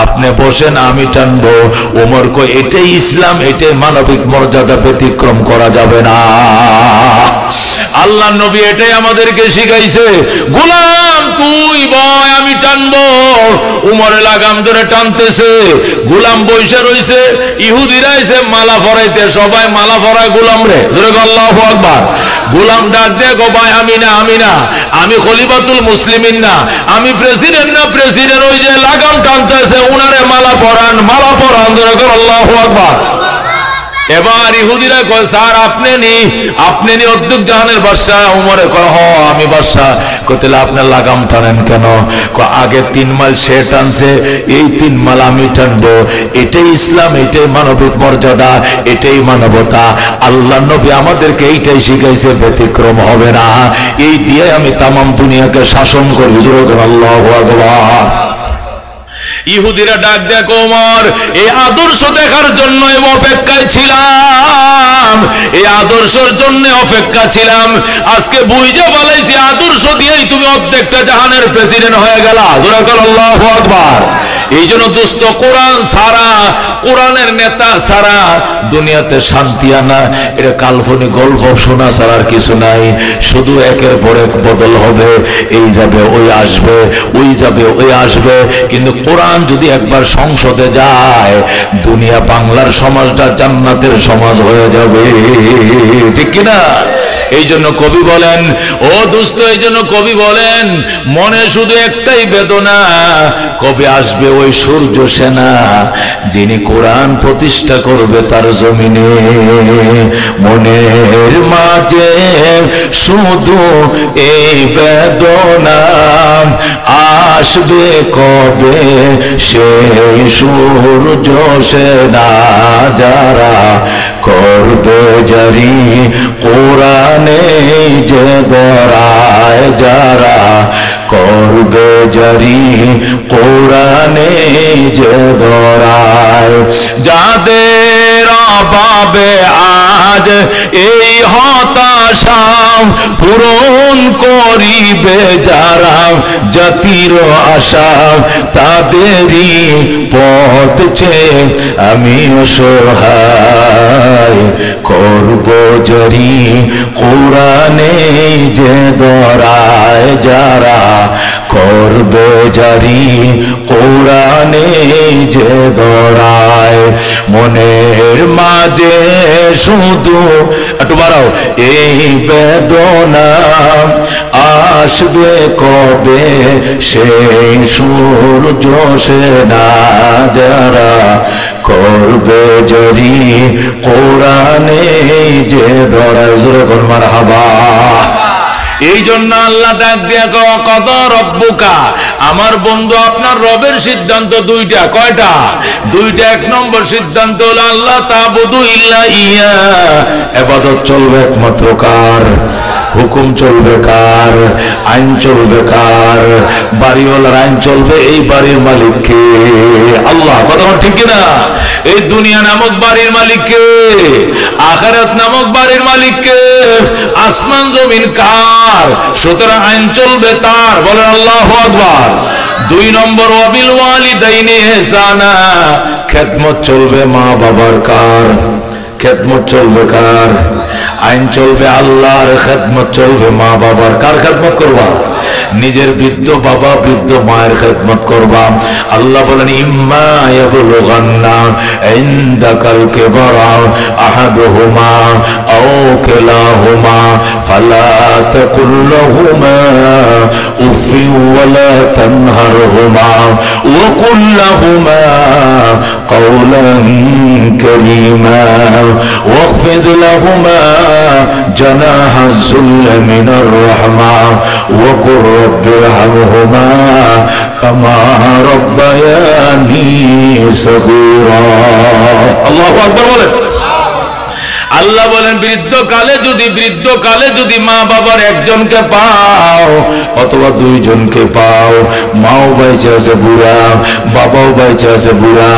আপনি বসেন, আমি টানবো। উমর কয়, এটাই ইসলাম, এটাই মানবিক মর্যাদা, ব্যতিক্রম করা যাবে না। আল্লাহ নবী এটাই আমাদেরকে শিখাইছে, গোলাম তুই বয়, আমি টানবো। উমরে লাগাম ধরে টানতেছে, গোলাম বইসা রইছে। ইহুদিরা এসে মালা পরাইতে, সবাই মালা পরায় গোলাম রে, আল্লাহু আকবার। গোলাম ডাক দে, গো ভাই আমি না, আমি না, আমি খলিফাতুল মুসলিমিন না, আমি প্রেসিডেন্ট না, প্রেসিডেন্ট ওই যে লাগাম টানতেছে, উনারে মালা পরান, মালা পরান, আল্লাহু আকবার। এবার ইহুদিরা কয়, স্যার আপনি নি অর্ধেক জাহানের বাদশা। উমরে কয়, হ আমি বাদশা। কইলে আপনার লাগাম টানেন কেন? আগে 3 মাইল সে টানছে, এই 3 মাইল আমি টানবো। এটাই ইসলাম, এটাই মানবিক মর্যাদা, এটাই মানবতা। আল্লাহ নবী আমাদেরকে এইটাই শিখাইছে, ব্যতিক্রম হবে না। এই দিয়ে আমি তামাম দুনিয়াকে শাসন করি। আল্লাহু আকবার। ইহুদিরা ডাক দেখো, ওমর এই আদর্শ দেখার জন্য অপেক্ষায় ছিলাম, এই আদর্শের জন্য অপেক্ষা ছিলাম। আজকে বুঝে বলাইছি, আদর্শ দিয়েই তুমি অর্ধেকটা জাহানের প্রেসিডেন্ট হয়ে গেলা। আল্লাহু আকবার। এই জন্য দোস্ত, কোরআন ছাড়া, কোরআনের নেতা ছাড়া দুনিয়াতে শান্তি আনা, এটা কাল্পনিক গল্প শোনা ছাড়ার কিছু নাই। শুধু একের পর এক বদল হবে, এই যাবে ওই আসবে, ওই যাবে ওই আসবে। কিন্তু কোরআন যদি একবার সংসদে যায়, দুনিয়া বাংলার সমাজটা জান্নাতের সমাজ হয়ে যাবে, ঠিক কিনা? এই জন্য কবি বলেন, ও দোস্ত, এই জন্য কবি বলেন, মনে শুধু একটাই বেদনা, কবে আসবে ওই সূর্য সেনা, যিনি কোরআন প্রতিষ্ঠা করবে তার জমিনে। মনের মাঝে শুধু এই বেদনা, আসবে কবে সেই সূর্য সেনা, যারা করবে জারি কোরআনে যে দরায়, যারা করবে জারি কোরআনে যে দরায়, যাদের অভাবে আজ এই হতাশা পূরণ করিবে যারা, জাতির আশা তাদেরই পথ চেয়ে আমি অসহায়, করব জারি কোরআনে যে দরায়, যারা করবে জারি কোরআনে যে দরায়। মনের মাঝে শুধু, একটু বাড়াও, এই বেদনা, আসবে কবে সেই সূর্য সেনা, যারা করবে জারি কোরআনে যে দরায়। জোরে বল মারহাবা। এই জন্য আল্লাহ ডাক দিয়া কত রব্বুকা, আমার বন্ধু আপনার রবের সিদ্ধান্ত দুইটা। কয়টা? দুইটা। এক নম্বর সিদ্ধান্ত হলো আল্লাহ তাবুদু ইল্লা ইয়া, ইবাদত চলবে একমাত্র কার? হুকুম চলবে কার? আইন চলবে কার? বাড়িওয়ালার আইন চলবে, এই বাড়ির মালিক কে? আল্লাহ। কথা ঠিক কিনা? এই দুনিয়া নামক বাড়ির মালিক কে? আখিরাত নামক বাড়ির মালিক কে? আসমান জমিন কার? সুতরাং আইন চলবে তার। বলেন আল্লাহু আকবার। দুই নম্বর ওয়াবিল ওয়ালিদাইনি ইহসানা, খেদমত চলবে মা বাবার কার? খেদমত চলবে কার? আইন চলবে আল্লাহর, খেদমত চলবে মা বাবার। কার খেদমত করবা? নিজের বৃদ্ধ বাবা বৃদ্ধ মায়ের খেদমত করবা। আল্লাহ বলেন ইম্মা ইয়াবলুগান্না ইনদাকাল কিবারা আহাদুহুমা আও কিলাহুমা ফালা তাকুল লাহুমা উফিন ওয়ালা তানহারহুমা ওয়া কুল লাহুমা কাওলান কারীমা ওয়াখফিদ লাহুমা জানাহা যুল্লি মিনার রাহমা ওয়া কুর রব্বি ইরহামহুমা কামা রাব্বায়ানি সগীরা। আল্লাহু আকবার বলেন। আল্লাহ বলেন বৃদ্ধকালে যদি মা বাবার একজনকে পাও অথবা দুইজনকে পাও, মাও বাইচে আছে বুড়া, বাবাও বাইচে আছে বুড়া,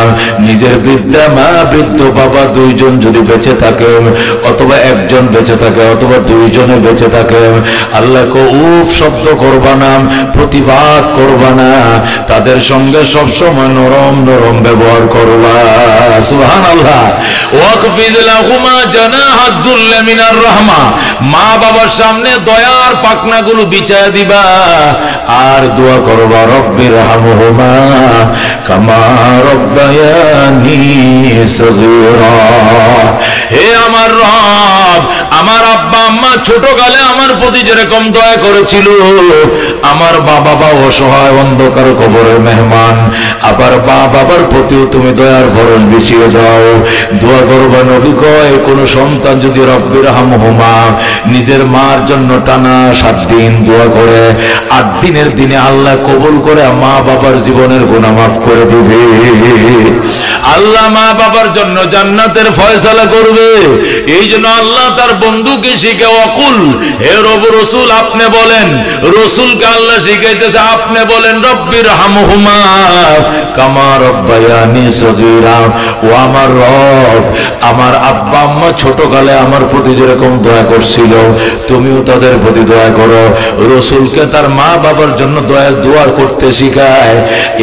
নিজের বৃদ্ধা মা বৃদ্ধ বাবা দুইজন যদি বেঁচে থাকে, অথবা একজন বেঁচে থাকে অথবা দুইজনে বেঁচে থাকে, আল্লাহ কো উফ শব্দ করবা না, প্রতিবাদ করবা না, তাদের সঙ্গে সবসময় নরম নরম ব্যবহার করবা। সুবহানাল্লাহ। ওয়াকফিদ লাহুমা জানাহাজ যুল্লি মিনার রাহমা, মা বাবার সামনে দয়ার পাখনাগুলো বিছায়া দিবা আর দোয়া করবা রব্বির হামহুমা কামা রাব্বায়ানি সগীরা। হে আমার রব, আমার আব্বা আম্মা ছোটকালে আমার প্রতি যেরকম দয়া করেছিল, আমার বাবা অসহায় অন্ধকার কবরের মেহমান, আবার বাবার প্রতিও তুমি দয়ার ফরজ বিছিয়ে যাও। দোয়া করবা নবী কয় কোন সন্তান যদি রব্বির হামহুমা নিজের মার জন্য টানা 7 দিন দোয়া করে, 8 দিনের দিনে আল্লাহ কবুল করে মা বাবার জীবনের গুনাহ মাফ করে দিবে। আল্লাহ মা বাবার জন্য জান্নাতের ফয়সালা করবে। এই জন্য আল্লাহ তার বন্ধুকে শিখে ওয়াকুল, হে রাসূল আপনি বলেন, রাসূলকে আল্লাহ শিখাইতেছে আপনি বলেন রব্বির হামহুমা কামা রাব্বায়ানি সগীরা। ও আমার রব, আমার আব্বা আম্মা ছোটকালে আমার প্রতি যেরকম দয়া করছিল তুমিও তাদের প্রতি দয়া করো। রাসূলকে তার মা বাবার জন্য দোয়া করতে শিখায়,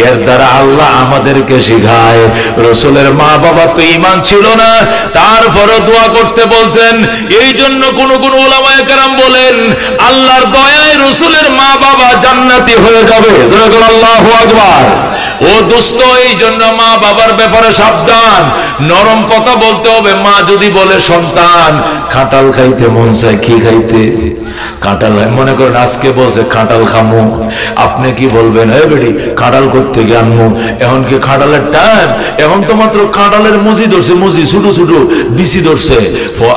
এর দ্বারা আল্লাহ আমাদেরকে শিখায়। রাসূলের মা বাবার তো ঈমান ছিল না, তারপরও দোয়া করতে বলছেন। এই জন্য কোন উলামায়ে কেরাম বলেন আল্লাহর দয়ায় রাসূলের মা বাবা জান্নাতি হয়ে যাবে। আল্লাহু আকবার। ও দোস্ত, এই জন্য মা বাবার ব্যাপারে সাবধান, নরম কথা বলতে হবে। মা যদি বলে সন্তান কাঁঠাল খাইতে মন চায়, কি খাইতে? কাঁঠাল। মনে করেন আজকে বলছে কাঁঠাল খামু, আপনি কি বলবেন? এই বেটি কাঁঠাল করতে গিয়ে আনমু, এখন কি কাঁঠালের টাইম? এখন তো মাত্র কাঁঠালের মুজি ধরছে, মুজি ছোট ছোট বিচি ধরছে।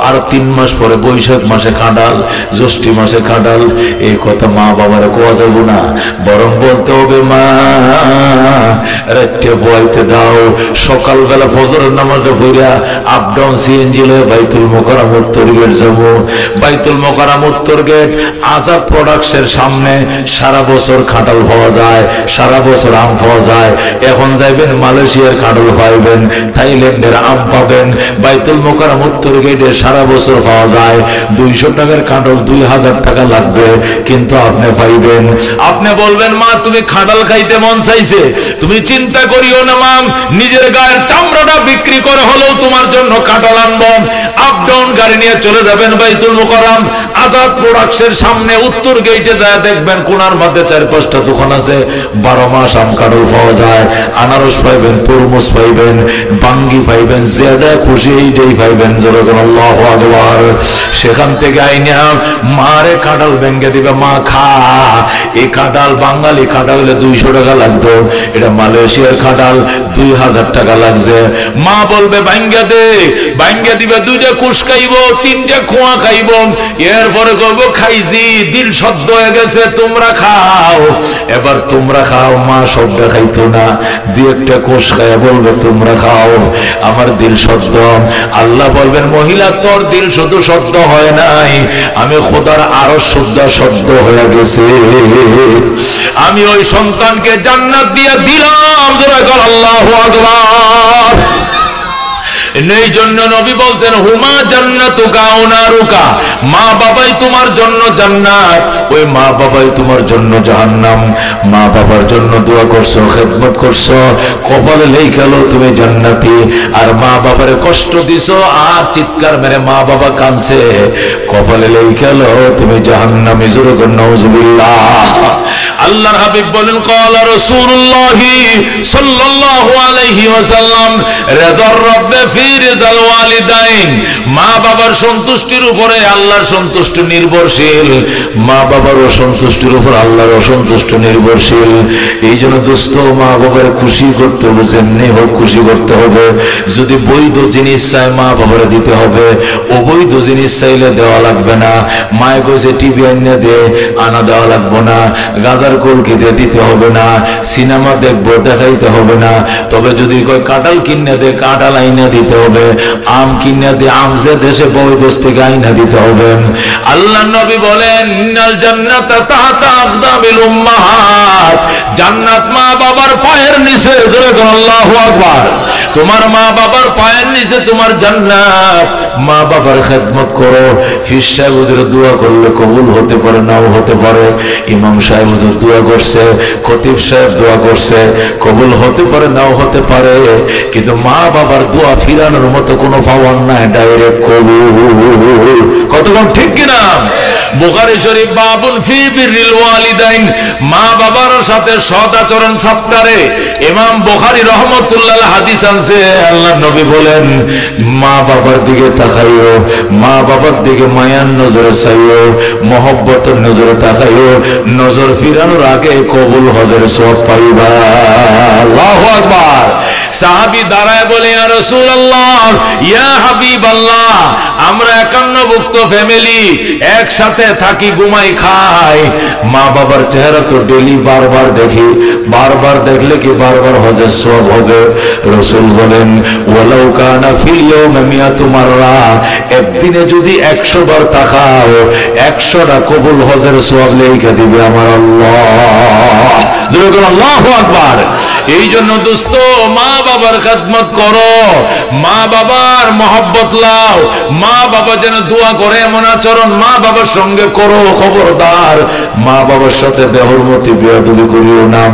আর 3 মাস পরে বৈশাখ মাসে কাঁঠাল, জ্যৈষ্ঠী মাসে কাঁঠাল। এই কথা মা বাবারা কোয়া যাব না, বরং বলতে হবে মা রাতে বইতে দাও, সকালবেলা ফজরের নামাজটা পড়া আপ ডাউন সিএনজি লয়ে বাইতুল মোকাররম উত্তর গেট যাব। বাইতুল মোকাররম উত্তর গেট আজাদ প্রোডাক্টসের সামনে সারা বছর কাঁঠাল পাওয়া যায়, সারা বছর আম পাওয়া যায়। এখন যাইবেন মালয়েশিয়ার কাঁঠাল পাইবেন, থাইল্যান্ডের আম পাবেন। বাইতুল মোকাররম উত্তর গেটে সারা বছর পাওয়া যায়। 200 টাকার কাঁঠাল 2000 টাকা লাগবে, কিন্তু আপনি পাইবেন। আপনি বলবেন মা তুমি কাঁঠাল খাইতে মন চাইছে, তুমি চিন্তা করিও না মা, নিজের গায়ের চামড়াটা বিক্রি করে হলেও তোমার জন্য কাঁঠাল আনবো। আপ ডাউন গাড়ি নিয়ে চলে যাবেন বাইতুল মোকাররম আজাদ প্রোডাক্টসের সামনে উত্তর গেটে যায় দেখবেন কোনার মধ্যে 4-5টা দোকান আছে। 12 মাস আম কাঁঠাল পাওয়া যায়, আনারস পাইবেন, তরমুজ পাইবেন, বাঙ্গি পাইবেন, যা যা খুশি এইটাই পাইবেন। জোরে আল্লাহু আকবার। সেখান থেকে আইনা মারে কাঁঠাল ভেঙে দিবে, মা খা। এই কাঁঠাল বাঙালি কাঁঠাল হলে 200 টাকা লাগতো, এটা মালয়েশিয়া মালয়েশিয়ার খাটাল 2000 টাকা লাগছে। মা বলবে ভাঙ্গা দে, ভাঙ্গা দিবে, 2টা কুশ খাইব, 3টা খোয়া খাইব, এরপরে করবো খাইছি, দিল শব্দ হয়ে গেছে, তোমরা খাও, এবার তোমরা খাও। মা শব্দ খাইতো না, 2-1টা কোষ খায় বলবে তোমরা খাও, আমার দিল শব্দ। আল্লাহ বলবেন মহিলা তোর দিল শুধু শব্দ হয় নাই, আমি খোদার আরো শব্দ হয়ে গেছে। আমি ওই সন্তানকে জান্নাত দিয়ে দিলাম। আল্লাহু আকবার। এই জন্য নবী বলছেন হুমা জান্নাতুকা ওয়া নারুকা, মা বাবাই তোমার জন্য জান্নাত, ওই মা বাবাই তোমার জন্য জাহান্নাম। মা বাবার জন্য দোয়া করছো, খেদমত করছো, কপালে লেখালো তুমি জান্নাতি, আর মা বাবারে কষ্ট দিছো আর চিৎকার মেরে মা বাবা কাঁদছে, কপালে লেখালো তুমি জাহান্নামী। জোরে করে নাউজুবিল্লাহ। আল্লাহর হাবিব বলেন ক্বালা রাসূলুল্লাহ সাল্লাল্লাহু আলাইহি ওয়াসাল্লাম রিদার রাব্বি ফি রিজাল ওয়ালিদাইন, মা বাবার সন্তুষ্টির উপরে আল্লাহর সন্তুষ্টি নির্ভরশীল, মা বাবার অসন্তুষ্টির উপর আল্লাহর অসন্তুষ্টি নির্ভরশীল। এই জন্য দোস্ত, মা বাবার খুশি করতে হবে, যেমনি হোক খুশি করতে হবে। যদি বৈধ জিনিস চায় মা বাবারে দিতে হবে, অবৈধ জিনিস চাইলে দেওয়া লাগবে না। মায় কইছে টিভি আইনা দে, আনা দেওয়া লাগবে না, গাজার কলকি দিয়ে দিতে হবে না, সিনেমা দেখবো দেখাইতে হবে না। তবে যদি কয় কাঁঠাল কিনে দে, কাঁঠাল আইনা দিতে হবে, আম কিনে দে, আম যে দেশে বৈধ থেকে আইনা দিতে হবে। আল্লাহ নবী বলেন ইন্নাল জান্নাতা তাহতা আকদামিল উম্মাহাত, জান্নাত মা বাবার পায়ের নিচে। জোরে বলো আল্লাহু আকবার। তোমার মা বাবার পায়ের নিচে তোমার জান্নাত। মা বাবার খেদমত করো। ফির সাহেব হুজুর দোয়া করলে কবুল হতে পারে, নাও হতে পারে। ইমাম সাহেব হুজুর দোয়া করছে, খতিব সাহেব দোয়া করছে, কবুল হতে পারে, নাও হতে পারে। কিন্তু মা বাবার দোয়া ফিরানোর মতো কোনো পাওয়ার নাই, ডাইরেক্ট কবুল। কতক্ষণ ঠিক কিনা? বুখারী শরীফ বাবুন ফি বিররিল ওয়ালিদাইন, মা বাবার সাথে সৎ আচরণ চ্যাপ্টারে ইমাম বুখারী রাহমাতুল্লাহ হাদিস আনছে। আল্লাহর নবী বলেন মা বাবার দিকে তাকাইও, মা বাবার দিকে মায়ার নজরে চাইও, মহব্বতের নজরে তাকাইও, নজর ফিরানোর আগে কবুল হজের সওয়াব পাইবা। আল্লাহু আকবার। সাহাবী দাঁড়ায় বলে ইয়া রাসূলুল্লাহ, ইয়া হাবিবাল্লাহ, আমরা একান্নভুক্ত ফ্যামিলি, একসাথে থাকি, ঘুমাই, খাই, মা বাবার চেহারা তো ডেলি বারবার দেখি, বারবার দেখলে কি বারবার হজের সওয়াব হবে? রাসূল বলেন ওয়ালাউ কানা ফিল ইয়াউমি মিয়াতু মাররা, একদিনে যদি 100 বার তাকাও, 100টা কবুল হজের সওয়াব লেখা দিবে আমার আল্লাহ। জোরে বলো আল্লাহু আকবার। এই জন্য দোস্ত, মা বাবার খেদমত করো, মা বাবার মহব্বত লাও, মা বাবা যেন দোয়া করে এমন আচরণ মা বাবার সঙ্গে করো। খবরদার মা বাবার সাথে বেহুরমতি বেয়াদবি করিও না।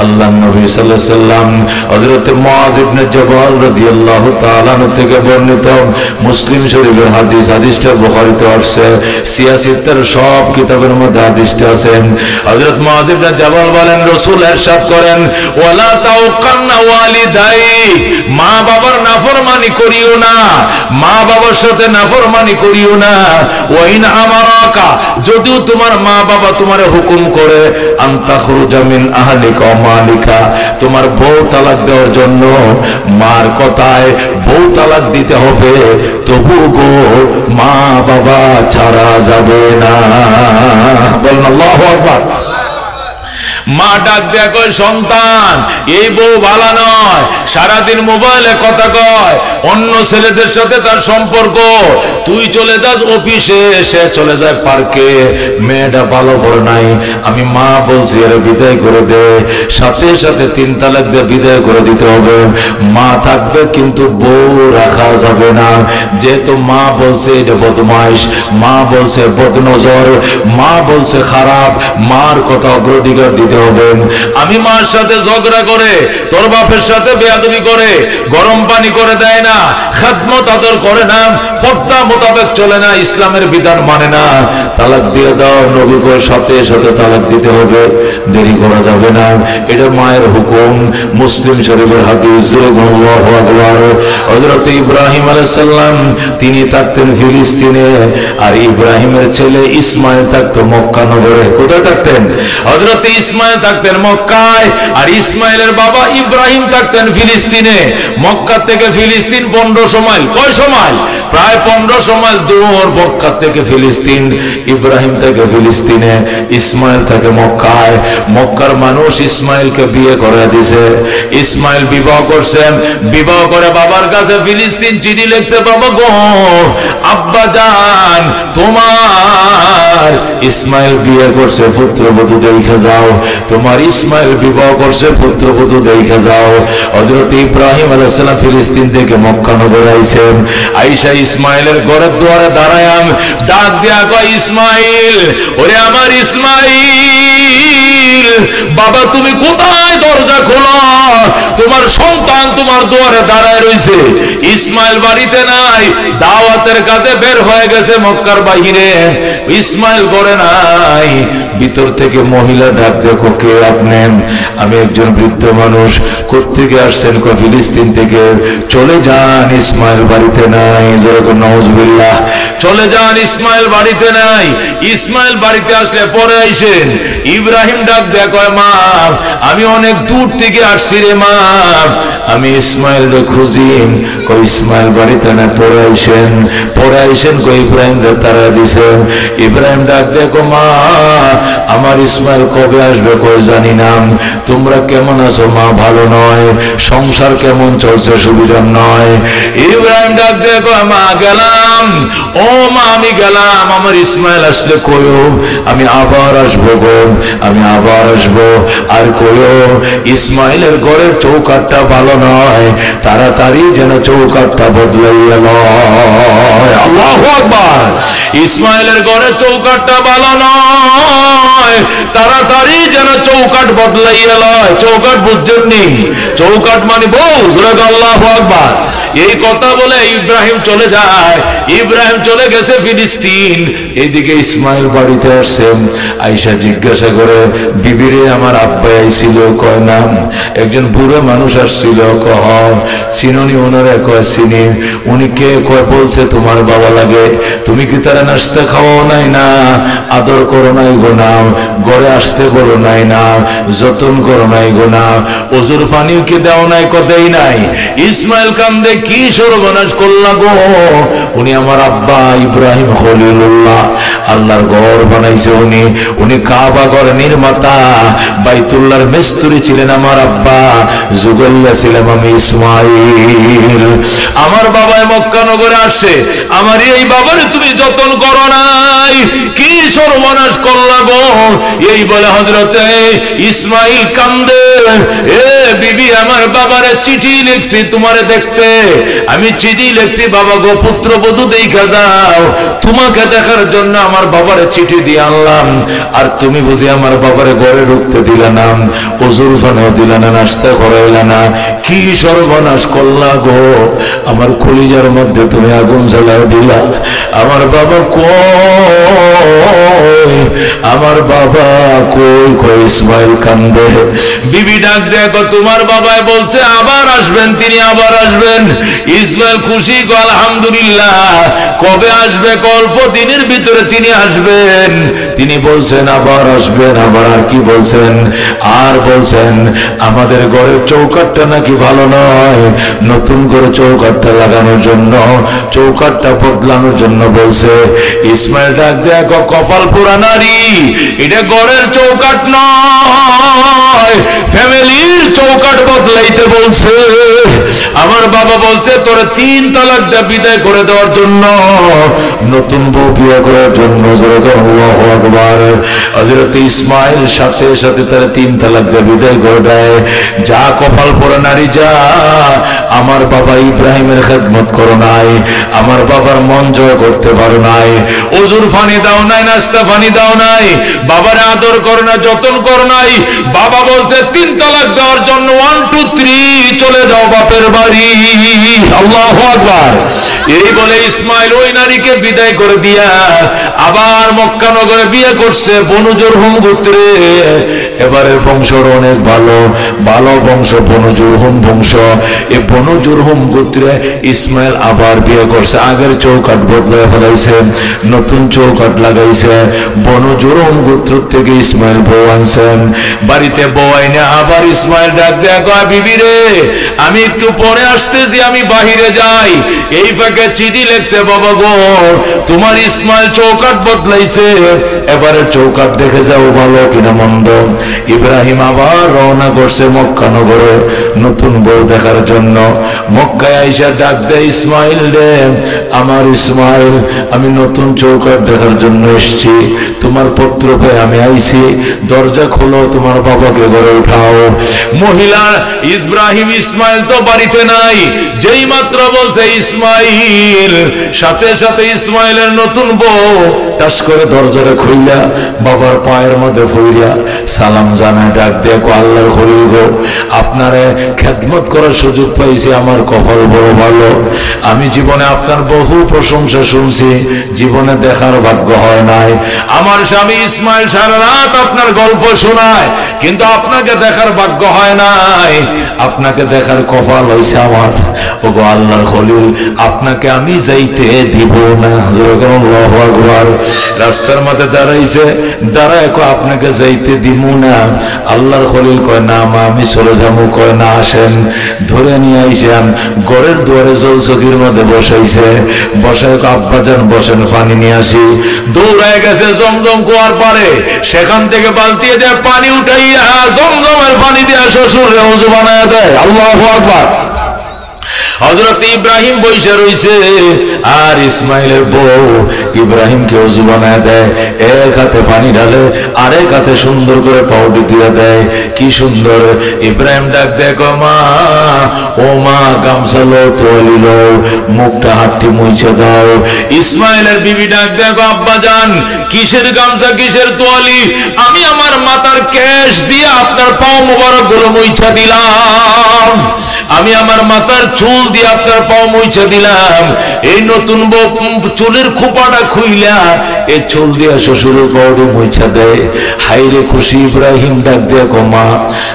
আল্লাহর নবী সাল্লাল্লাহু আলাইহি সাল্লাম হযরত মুআয ইবনে জাবাল রাদিয়াল্লাহু তাআলা থেকে বর্ণিত মুসলিম শরীফের হাদিস, হাদিসটা বুখারীতে আছে, সিয়াসিতের সব কিতাবের মধ্যে হাদিসটা আছে। হযরত মুআয ইবনে জাবাল বলেন রাসূল ইরশাদ করেন ওয়ালা তাউকান্না ওয়ালিদাই, মা বাবার নাফরমানি করিও না, মা বাবার সাথে নাফরমানি করিও না। ওয়াইন আমারাকা, যদিও তোমার মা বাবা তোমারে হুকুম করে আনতা খুরুজা মিন আহলিকা ওয়া মালিকা, তোমার বউ তালাক দেওয়ার জন্য মার কথায় বউ তালাক দিতে হবে, তবু গো মা বাবা ছাড়া যাবে না। বলেন আল্লাহু আকবার। মা ডাক দেয়া কয় সন্তান এই বউ ভালো নয়, সারাদিন মোবাইলে কথা কয়, অন্য ছেলেদের সাথে তার সম্পর্ক, তুই চলে যাস অফিসে, সে চলে যায় পার্কে, মেয়েটা ভালো করে নাই, আমি মা বলছি এর বিদায় করে দে। সাথে সাথে 3 তালাক দিয়ে বিদায় করে দিতে হবে। মা থাকবে কিন্তু বউ রাখা যাবে না, যেহেতু মা বলছে এটা বদমাইশ, মা বলছে বদনজর, মা বলছে খারাপ, মার কথা অগ্রাধিকার দিতে হবে। আমি মার সাথে ঝগড়া করে, তোর বাপের সাথে বেয়াদবি করে, গরম পানি করে দেয় না, খেদমত আদর করে না, পর্দা মোতাবেক চলে না, ইসলামের বিধান মানে না, তালাক দিয়ে দাও। নবী কয় সাথে সাথে তালাক দিতে হবে, দেরি করা যাবে না, এটা মায়ের হুকুম। মুসলিম শরীফের হাদিস। আল্লাহু আকবার। হযরত ইব্রাহিম আলাইহিস সালাম তিনি থাকতেন ফিলিস্তিনে, আর ইব্রাহিমের ছেলে ইসমাইল থাকতো মক্কা নগরে। কোথায় থাকতেন? হযরত ইসমাইল ইসমাইল থাকতেন মক্কায়, আর ইসমাইলের বাবা ইব্রাহিম থাকতেন ফিলিস্তিনে। মক্কা থেকে ফিলিস্তিন 1500 মাইল। কয় মাইল? প্রায় 1500 মাইল দূর মক্কা থেকে ফিলিস্তিন। ইব্রাহিম থেকে ফিলিস্তিনে, ইসমাইল থেকে মক্কায়। মক্কার মানুষ ইসমাইলকে বিয়ে করে দিছে। ইসমাইল বিবাহ করছেন, বিবাহ করে বাবার কাছে ফিলিস্তিন চিঠি লিখছে, বাবা গো, আব্বা জান তোমার ইসমাইল বিয়ে করছে, পুত্রবধূ দেখে যাও। তোমার ইসমাইল বিবাহ করছে, পুত্রবধূ দেখে যাও। হযরত ইব্রাহিম আলাইহিস সালাম ফিলিস্তিন থেকে মক্কা নগরে আইছেন। আয়েশা ইসমাইলের ঘরের দুয়ারে দাঁড়ায় ডাক দিয়া কয়, ইসমাইল, ওরে আমার ইসমাইল, বাবা তুমি কোথায়? দরজা খোলো, তোমার সন্তান তোমার দুয়ারে দাঁড়ায় রইছে। ইসমাইল বাড়িতে নাই, দাওয়াতের কাজে বের হয়ে গেছে মক্কার বাহিরে। ইসমাইল করে নাই। ভিতর থেকে মহিলা ডাক, দেখো কে আপনি? আমি একজন বৃদ্ধ মানুষ। কোত্থেকে আসছেন? ফিলিস্তিন থেকে। চলে যান, ইসমাইল বাড়িতে নাই। যেরকম নাউজুবিল্লাহ, চলে যান, ইসমাইল বাড়িতে নাই। ইসমাইল বাড়িতে আসলে পরে আইসেন। ইব্রাহিম ডাক দেয়া কয়, মা আমি অনেক দূর থেকে আসছি রে মা, আমি ইসমাইল রে খুঁজি। কই ইসমাইল বাড়িতে না, পরে আইসেন। পরে আইসেন কই ইব্রাহিম রে তারা দিছে। ইব্রাহিম ডাক দেখো, মা আমার ইসমাইল কবে আসবে? কই জানি না। তোমরা কেমন আছো মা? ভালো নয়। সংসার কেমন চলছে? সুবিধা নয়। ইব্রাহিম ডাক দেখো, মা গেলাম, ও মা আমি গেলাম, আমার ইসমাইল আসলে কইও আমি আবার আসবো গো, আমি আবার আসবো। আর কইও ইসমাইলের ঘরের চৌকাঠটা ভালো নয়, তাড়াতাড়ি যেন চৌকাঠটা বদলাইয়া লয়। আল্লাহু আকবার। ইসমাইলের ঘরের চৌকাঠটা ভালো নয়, তাড়াতাড়ি যেন চৌকাঠ বদলাইয়া লয়। চৌকাঠ বুঝছেন নি? চৌকাঠ মানে বউ। আল্লাহু আকবার। এই কথা বলে ইব্রাহিম চলে যায়। ইব্রাহিম চলে গেছে ফিলিস্তিন। এইদিকে ইসমাইল বাড়িতে আসছেন। আয়েশা জিজ্ঞাসা করে, বিবিরে আমার আব্বা আইছিল? কয় না। একজন বুড়ো মানুষ আসছিল। কয় চিননি ওনারে? কয় চিনি। উনি কে? কয় বলছে তোমার বাবা লাগে। তুমি কি তারা নাস্তা খাওয়াও নাই? না। আদর করো নাই গো? না। ঘরে আসতে বলো নাই? না। যতন করো নাই গো? না। ওজুর পানিও কি দাও নাই? দেই নাই। ইসমাইল কান্দে, কি সর্বনাশ করলা গো? উনি আমার আব্বা ইব্রাহিম খলিলুল্লাহ, আল্লাহর ঘর বানাইছে উনি। উনি কাবা ঘর নির্মাতা, বাইতুল্লাহর মিস্ত্রি ছিলেন আমার আব্বা। যুগল্লা ছিলাম আমি ইসমাইল। আমার বাবাই মক্কা নগরে আসছে, আমার এই বাবারে তুমি যতন করো নাই, কি সর্বনাশ করলা গো? এই বলে হযরতে ইসমাইল কান্দে, এ বিবি আমার বাবারে চিঠি লিখছি তোমারে দেখতে। আমি চিঠি লিখছি, বাবা গো পুত্রবধূ দেখা যাও। তোমাকে দেখার জন্য আমার বাবারে চিঠি দিয়ে আনলাম। আর তুমি বুঝি আমার বাবারে ঘরে ঢুকতে দিলা না, ওজুর ফানেও দিলা না, নাস্তা করাইলা না। কি সর্বনাশ করলা গো? আমার কলিজার মধ্যে তুমি আগুন জ্বালায় দিলা। আমার বাবা কই? আমার বাবা কই? কই ইসমাইল কান্দে। বিবি ডাক দেখো, তোমার বাবাই বলছে আবার আসবেন, তিনি আবার আসবেন। ইসমাইল খুশি, আলহামদুলিল্লাহ। কবে আসবে? অল্প দিনের ভিতরে তিনি আসবেন। তিনি বলছেন আবার আসবেন। আবার আর কি বলছেন? আর বলছেন আমাদের ঘরের চৌকাঠটা নাকি ভালো নয়, নতুন করে চৌকাঠটা লাগানোর জন্য, চৌকাঠটা বদলানোর জন্য বলছে। ইসমাইল ডাক দেখো, কপাল পোড়া নারী, এটা ঘরের চৌকাঠ নয়, ফ্যামিলির চৌকাঠ বদলাইতে বলছে। আমার বাবা বলছে তোরে 3 তালাক দিয়ে বিদায় করে দেওয়ার জন্য, নতুন বউ বিয়ে করার জন্য। আল্লাহু আকবার। হযরত ইসমাইল সাথে সাথে তার 3 তালাক দিয়ে বিদায় করে দেয়। যা কপাল পোড়া নারী যা, আমার বাবা ইব্রাহিমের খেদমত করো নাই, আমার বাবার মন জয় করতে পারো নাই, ওজুর পানি দাও নাই, নাস্তা পানি দাও নাই, বাবার আদর করো না, যতন করো নাই। বাবা বলছে 3 তালাক দেওয়ার জন্য 1 2 3 চলে যাও বাপের বাড়ি। আল্লাহু আকবার। এই বলে ইসমাইল ওই নারীকে বিদায় করে দিয়া আবার মক্কা নগরে বিয়ে করছে বনু জুরহুম গোত্রে। এবারে বংশর অনেক ভালো ভালো বংশ, বনু জুরহুম বংশ। এই বনু জুরহুম গোত্রে ইসমাইল আবার বিয়ে করছে। আগের চৌকাট বদলে ফেলাইছে, নতুন চৌকাট লাগাইছে। বনু জুরহুম গোত্র থেকে ইসমাইল বউ আনছেন। বাড়িতে বউ আইনে আবার ইসমাইল ডাক দেয়া কয়, বিবি রে আমি একটু পরে আসতেছি, আমি বাহিরে যাই। এই ফাঁকে চিঠি লেখছে, বাবা গো তোমার ইসমাইল চৌকাট বদলাইছে, এবারে চৌকাট দেখে যাও ভালো কিনা মন্দ। ইব্রাহিম আবার রওনা করছে মক্কা নগরে নতুন বউ দেখার জন্য। মক্কায় আইসা ডাক দেয়, ইসমাইল রে আমার ইসমাইল, আমি নতুন চৌকাট দেখার জন্য এসেছি, তোমার পত্র পেয়ে আমি আইছি, দরজা খোলো, তোমার বাবাকে ঘরে উঠাও। মহিলা ইব্রাহিম ইসমাইল তো বাড়িতে নাই, যেই মাত্র বলছে ইসমাইল, সাথে সাথে ইসমাইলের নতুন বউ টাস করে দরজারে খুইলা বাবার পায়ের মধ্যে ফইরা সালাম জানায় ডাক দেখো, আল্লাহর খলিল গো আপনারে খেদমত করার সুযোগ পাইছি, আমার কপাল বড় ভালো। আমি জীবনে আপনার বহু প্রশংসা শুনছি, জীবনে দেখার ভাগ্য হয় নাই। আমার স্বামী ইসমাইল সারা রাত আপনার গল্প শোনায়, কিন্তু আপনাকে দেখার ভাগ্য হয় নাই। আপনাকে দেখার কপাল হয়েছে আমার। ওগো আল্লাহর খলিল, আপনাকে আমি যাইতে দিব না। আল্লাহু আকবার। রাস্তার মধ্যে দাঁড়াইছে, দাঁড়ায় কয় আপনাকে যাইতে দিব না। আল্লাহর খলিল কয় না মা আমি চলে যাবো। কয় না আসেন। ধরে নিয়ে আইসেন, ঘরের দুয়ারে জলচকির মধ্যে বসাইছে। বসায় আব্বা যান বসেন, পানি নিয়ে আসি। দৌড়ায় গেছে জমজম কুয়ার পারে, সেখান থেকে বালতি দিয়ে পানি উঠাইয়া জমজমের পানি দিয়ে শ্বশুরে ওযু বানায় দেয়। আল্লাহু আকবার। হযরত ইব্রাহিম বইসা রইছে, আর ইসমাইলের বউ ইব্রাহিমকে ওযু বানায় দেয়। এক হাতে পানি ঢালে, আরেক হাতে সুন্দর করে পাউডার দিয়ে দেয়। কি সুন্দর। ইব্রাহিম ডাক দেখো মা, ও মা গামছা লো, তোয়ালি লো, মুখটা হাতটি মুছে দাও। ইসমাইলের বিবি ডাক দেখো, আব্বা জান কিসের গামছা কিসের তোয়ালি, আমি আমার মাথার কেশ দিয়ে আপনার পাও মোবারক গুলো মুছা দিলাম, আমি আমার মাথার চুল দিয়ে আপনার পাও মুছে দিলাম। এই নতুন বউ চুলের খোপাটা খুইলা এই চুল দিয়া শ্বশুরের পাউডে মুছা দেয়। হাইরে খুশি। ইব্রাহিম ডাক দেখো মা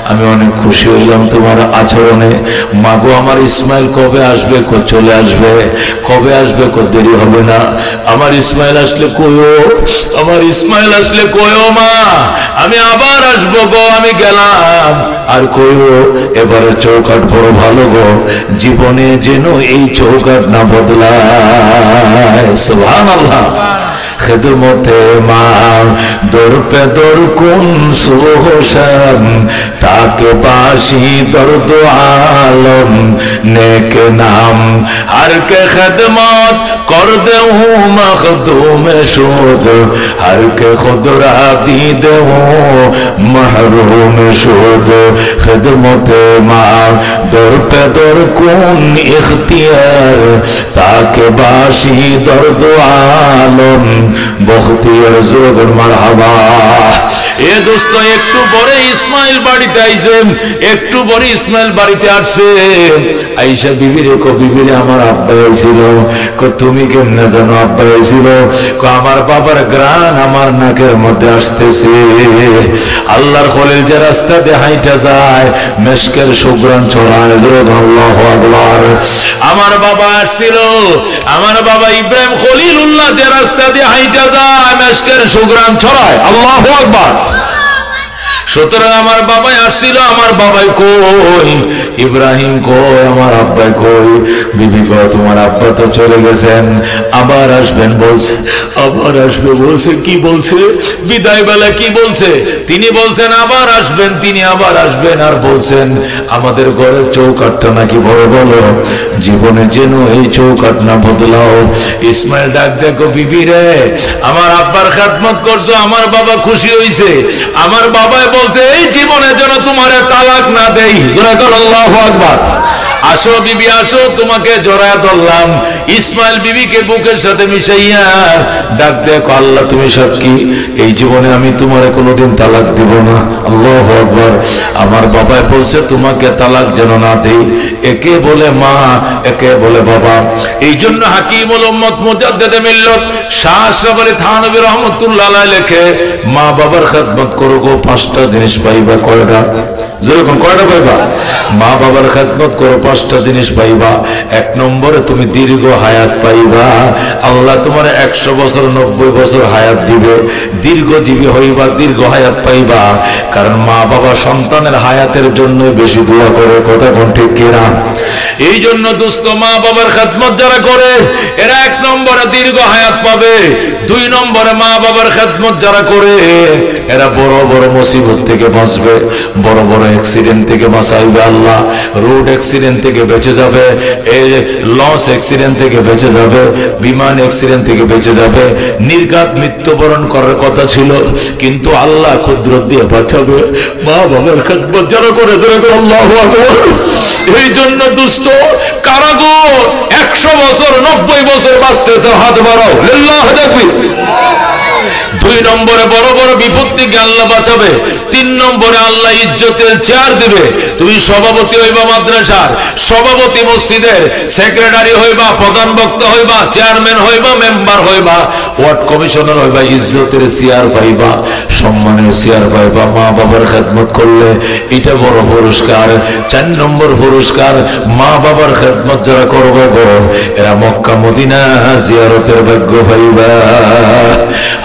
আমি অনেক খুশি হইলাম তোমার আচরণে। মা গো আমার ইসমাইল কবে আসবে? চলে আসবে। কবে আসবে? দেরি হবে না। আমার ইসমাইল আসলে কইও, আমার ইসমাইল আসলে কইও মা, আমি আবার আসবো গো, আমি গেলাম। আর কইও এবারে চৌকাট বড় ভালো গো, জীবনে যেন এই চৌকাট না বদলায়। সুবহানাল্লাহ। খেদমতে মা দর পে দর কুন সোহশম, তাকে বাসি দর্দ আলম নেক নাম, হর কে খেদমত কর দেউ মখদুম শুদ, হর কে খুদ রাদি দেউ মাহরুম শুদ। খেদমতে মা দর পে দর কুন ইখতিয়ার, তাকে বাসি দর্দ আলম বখতিয়ার জোগর মারহাবা। এ দোস্ত একটু পরে ইসমাইল বাড়িতে আইছেন, একটু পরে ইসমাইল বাড়িতে আসছে। আইসা বিবিরে কো, বিবিরে আমার আব্বা আইছিল। কো তুমি কেমনে জানো আব্বা আইছিল? কো আমার বাবার গ্রান আমার নাকের মধ্যে আসতেছে। আল্লাহর খলিল যে রাস্তা দিয়ে হাইটা যায় মেশকের সুগ্রাণ ছড়ায়। আল্লাহু আকবার। আমার বাবা আসছিল, আমার বাবা ইব্রাহিম খলিলুল্লাহ যে রাস্তা দিয়ে হাইটা যায় মেশকের সুগ্রাণ ছড়ায়। আল্লাহু আকবার। সুতরাং আমার বাবাই আসছিল। আমার বাবাই কই? ইব্রাহিম কই? আমার আব্বাই কই? বিবি কই তোমার আব্বা তো চলে গেছেন, আবার আসবেন বলছে। আবার আসবে বলছে? কি বলছে? বিদায় বেলা কি বলছে? তিনি বলছেন আবার আসবেন, তিনি আবার আসবেন। আর বলছেন আমাদের ঘরের চৌকাটটা নাকি বড় বলো, জীবনে যেন এই চৌকাট না বদলাও। ইসমাইল ডাক দেখো, বিবি রে আমার আব্বার খেদমত করছো, আমার বাবা খুশি হইছে। আমার বাবাই বলছে এই জীবনে যেন তোমার তালাক না দেই। আল্লাহু আকবার। আসো বিবি আসো, তোমাকে জড়ায় ধরলাম। ইসমাইল বিবিকে বুকের সাথে মিশাইয়া ডাক দেখো, আল্লাহ তুমি সাক্ষী, এই জীবনে আমি তোমারে কোনোদিন তালাক দিব না। আল্লাহু আকবার। আমার বাবাই বলছে তোমাকে তালাক যেন না দেই। একে বলে মা, একে বলে বাবা। এই জন্য হাকিমুল উম্মত মুজাদ্দিদে মিল্লাত শাহ আশরাফ আলী থানভী রাহমাতুল্লাহ আলাইহি লেখে, মা বাবার খেদমত করো গো, 5টা জিনিস পাইবা। কয়টা? যেরকম কয়টা পাইবা? মা বাবার খেদমত করো, 5টা জিনিস পাইবা। 1 নম্বরে তুমি দীর্ঘ হায়াত পাইবা। আল্লাহ তোমার 100 বছর 90 বছর হায়াত দিবে, দীর্ঘজীবী হইবা, দীর্ঘ হায়াত পাইবা। কারণ মা বাবা সন্তানের হায়াতের জন্য বেশি দোয়া করে। কথা কোন ঠিক কিনা? এই জন্য দোস্ত, মা বাবার খেদমত যারা করে এরা 1 নম্বরে দীর্ঘ হায়াত পাবে। 2 নম্বরে মা বাবার খেদমত যারা করে এরা বড় বড় মুসিবত থেকে বাঁচবে, বড় বড় অ্যাক্সিডেন্ট থেকে বাঁচাইবে আল্লাহ। রোড অ্যাক্সিডেন্ট থেকে বেঁচে যাবে, লঞ্চ অ্যাক্সিডেন্ট থেকে বেঁচে যাবে, বিমান অ্যাক্সিডেন্ট থেকে বেঁচে যাবে। নির্ঘাত মৃত্যুবরণ করার কথা ছিল, কিন্তু আল্লাহ কুদরত দিয়ে বাঁচাবে মা বাবার খেদমত যারা করে। আল্লাহু আকবার। এই জন্য দুস্থ কারাগো 100 বছর 90 বছর বাঁচতেছে, হাত বাড়াও, লিল্লাহ তাকবীর। 2 নম্বরে বড় বড় বিপদ থেকে আল্লাহ বাঁচাবে। 3 নম্বরে আল্লাহ ইজ্জতের চেয়ার দিবে। তুমি সভাপতি হইবা মাদ্রাসার, সভাপতি মসজিদের, সেক্রেটারি হইবা, প্রধান বক্তা হইবা, চেয়ারম্যান হইবা, মেম্বার হইবা, ওয়ার্ড কমিশনার হইবা, ইজ্জতের চেয়ার পাইবা, সম্মানের চেয়ার পাইবা। মা বাবার খেদমত করলে এটা বড় পুরস্কার। 4 নম্বর পুরস্কার, মা বাবার খেদমত যারা করবে গো এরা মক্কা মদিনা জিয়ারতের ভাগ্য পাইবা।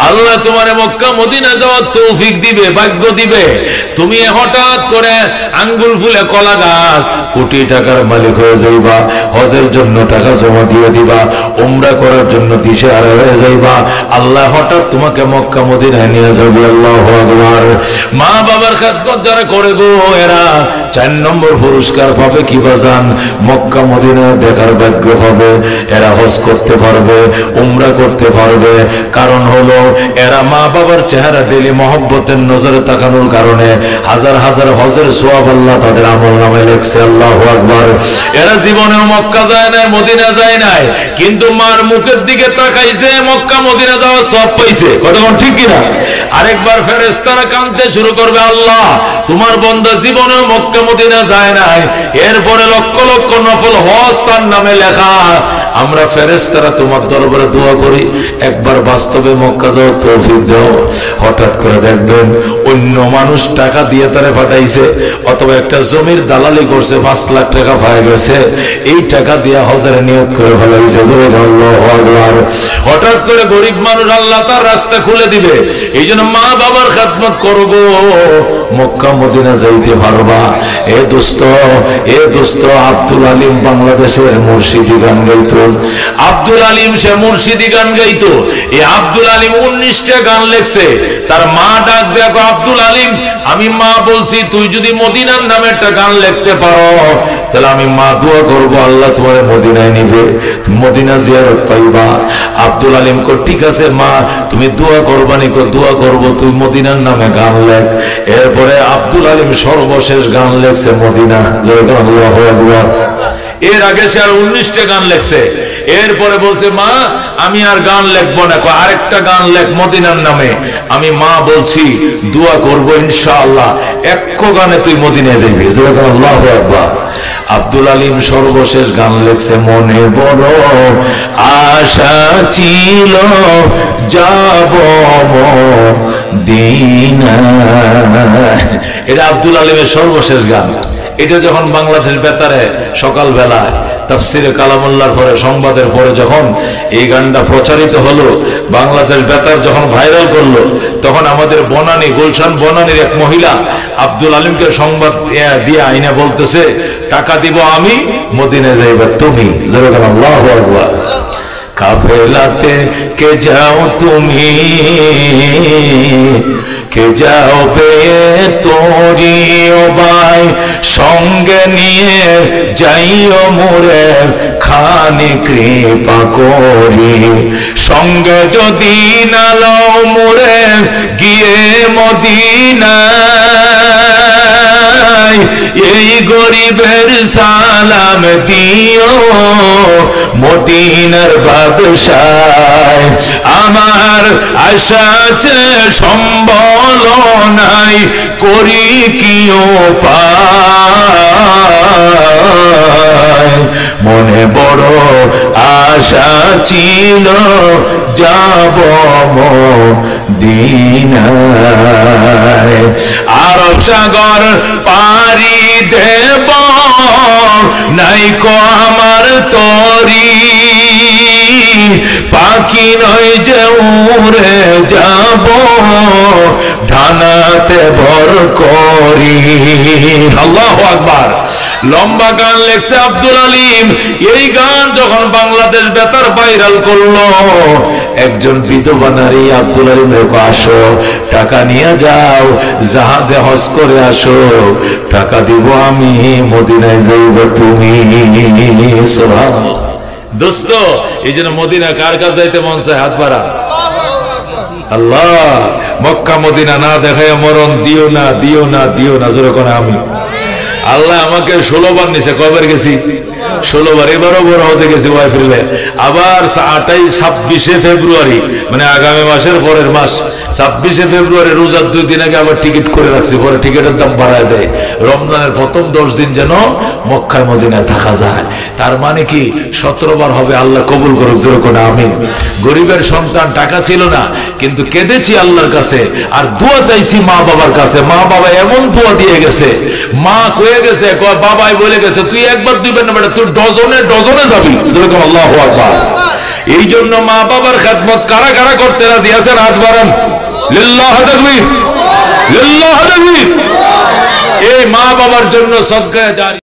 আল্লাহ তোমারে মক্কা মদিনা যাওয়ার তৌফিক দিবে, ভাগ্য দিবে। তুমি হঠাৎ করে আঙ্গুল ফুলে কলা গাছ, কোটি টাকার মালিক হয়ে যাইবা, হজের জন্য টাকা জমা দিয়ে দিবা, উমরা করার জন্য দিশেহারা হয়ে যাইবা। আল্লাহ হঠাৎ তোমাকে মক্কা মদিনায় নিয়ে যাবে। আল্লাহু আকবার। মা বাবার খেদমত যারা করে গো এরা 4 নম্বর পুরস্কার পাবে। কি বাজান? মক্কা মদিনা দেখার ভাগ্য পাবে। এরা হজ করতে পারবে, উমরা করতে পারবে। কারণ হলো এরা মা বাবার চেহারা ডেলি মহব্বতের নজরে তাকানোর কারণে হাজার হাজার হজের সওয়াব আল্লাহ তাদের আমল নামে লেখছে। আল্লাহু আকবার। এরা জীবনেও মক্কা যায় নাই, মদিনা যায় নাই, কিন্তু মার মুখের দিকে তাকাইছে, মক্কা মদিনা যাওয়ার সওয়াব পাইছে। কথা ঠিক কিনা? আরেকবার ফেরেশতারা কাঁদতে শুরু করবে, আল্লাহ তোমার বান্দা জীবনেও মক্কা মদিনা যায় নাই, এরপরে লক্ষ লক্ষ নফল হজ তার নামে লেখা। আমরা ফেরেশতারা তোমার দরবারে দোয়া করি, একবার বাস্তবে মক্কা যাওয়ার তৌফিক দাও। হঠাৎ করে দেখবেন অন্য মানুষ টাকা দিয়ে তারে পাঠাইছে, অথবা একটা জমির দালালি করছে, 5 লাখ টাকা পায় গেছে, এই টাকা দিয়ে হজের নিয়ত করে ফেলাইছে। আল্লাহু আকবার। হঠাৎ করে গরিব মানুষ আল্লাহ তার রাস্তা খুলে দিবে। এই জন্য মা বাবার খেদমত করো গো, মক্কা মদিনা যাইতে পারবা। এ দোস্ত, এ দোস্ত, আব্দুল আলিম বাংলাদেশের মুর্শিদি গান গাইতো। আব্দুল আলিম সে মুর্শিদি গান গাইতো। এই আব্দুল আলিম 19টা গান লেখছে। তার মা ডাক দেখো, আব্দুল আলিম আমি মা বলছি তুই যদি মদিনার নামে একটা গান লিখতে পারো তাহলে আমি মা দোয়া করবো আল্লাহ তোমার মদিনায় নিবে, তুমি মদিনা জিয়ারত পাইবা। আব্দুল আলিম কো ঠিক আছে মা তুমি দোয়া করবানি, কো দোয়া করবো, তুই মদিনার নামে গান লেখ। এরপরে আব্দুল আলিম সর্বশেষ গান লেখছে মদিনা। আল্লাহু আকবার। এর আগে সে আর 19টা গান লেখছে। এরপরে বলছে মা আমি আর গান লেখবো না, আরেকটা গান লেখ মদিনার নামে। আমি মা বলছি দোয়া করবো ইনশাআল্লাহ 1 গানে তুই মদিনায় যাইবি। আল্লাহু আকবার। আব্দুল আলিম সর্বশেষ গান লেখছে, মনে বড় আশা ছিল যাব মদিনা। এটা আব্দুল আলিমের সর্বশেষ গান। এটা যখন বাংলাদেশ বেতারে সকাল বেলায় তাফসিরে কালামুল্লাহর পরে সংবাদের পরে যখন এই গানটা প্রচারিত হলো, বাংলাদেশ বেতার যখন ভাইরাল করলো, তখন আমাদের বনানী, গুলশান বনানীর এক মহিলা আব্দুল আলিমকে সংবাদ দিয়ে আইনা বলতেছে, টাকা দিব আমি, মদিনায় যাইবা তুমি। আল্লাহু আকবার। কাফেলাতে কে যাও তুমি, কে যাও বে তোরি ও ভাই, সঙ্গে নিয়ে যাইও মোরে খানি কৃপা করি। সঙ্গে যদি না লও মোরে গিয়ে মদিনা, নাই, এই গরিবের সালাম দিও মদিনার বাদশাহ। আমার আশা আছে সম্বল নাই, করি কি উপায়, মনে বড় আশা ছিল যাব মদিনায়। আরব সাগর পাড়ি দেব নাইকো আমার তরি, পাখি নয় যে উড়ে যাব ডানাতে ভর করি। আল্লাহু আকবার। লম্বা গান লেখছে আব্দুল আলিম। এই গান যখন বাংলাদেশ বেতার ভাইরাল করলো, একজন বিধবা নারী আব্দুল আলিম রেখো, আসো টাকা নিয়ে যাও, জাহাজে হজ করে আসো, টাকা দিব আমি, মদিনায় যাইব তুমি। সুবহানাল্লাহ। দোস্ত, এই জন্য মদিনা কার কাছে যাইতে মন চায়? হাত বাড়া। আল্লাহ মক্কা মদিনা না দেখায় মরণ দিও না, দিও না, দিও না। জোরে কোন আমি। আল্লাহ আমাকে 16 বার নিছে। কয়বার গেছি? 16 বার। এবারও বড় হজে গেছি ওয়াই ফিরলে। আবার 26শে ফেব্রুয়ারি, মানে আগামী মাসের পরের মাস 26শে ফেব্রুয়ারি রোজার 2 দিন আগে আবার টিকিট করে রাখছি, পরে টিকিটের দাম বাড়ায় দেয়। রমজানের প্রথম 10 দিন যেন মক্কায় মদিনায় থাকা যায়। তার মানে কি 17 বার হবে। আল্লাহ কবুল করুক। জোরে কোন আমিন। গরিবের সন্তান, টাকা ছিল না কিন্তু কেঁদেছি আল্লাহর কাছে, আর দোয়া চাইছি মা বাবার কাছে। মা বাবা এমন দোয়া দিয়ে গেছে, মা কয়ে গেছে, বাবাই বলে গেছে তুই একবার দিবেন না বেটা, তুই ডজনে ডজনে যাবি। যেরকম আল্লাহু আকবার। এই জন্য মা বাবার খেদমত কারা কারা করতে রাজি আছেন? হাত বাড়ান। লিল্লাহ তাকবীর, লিল্লাহ তাকবীর। এই মা বাবার জন্য সদকায়ে জারি।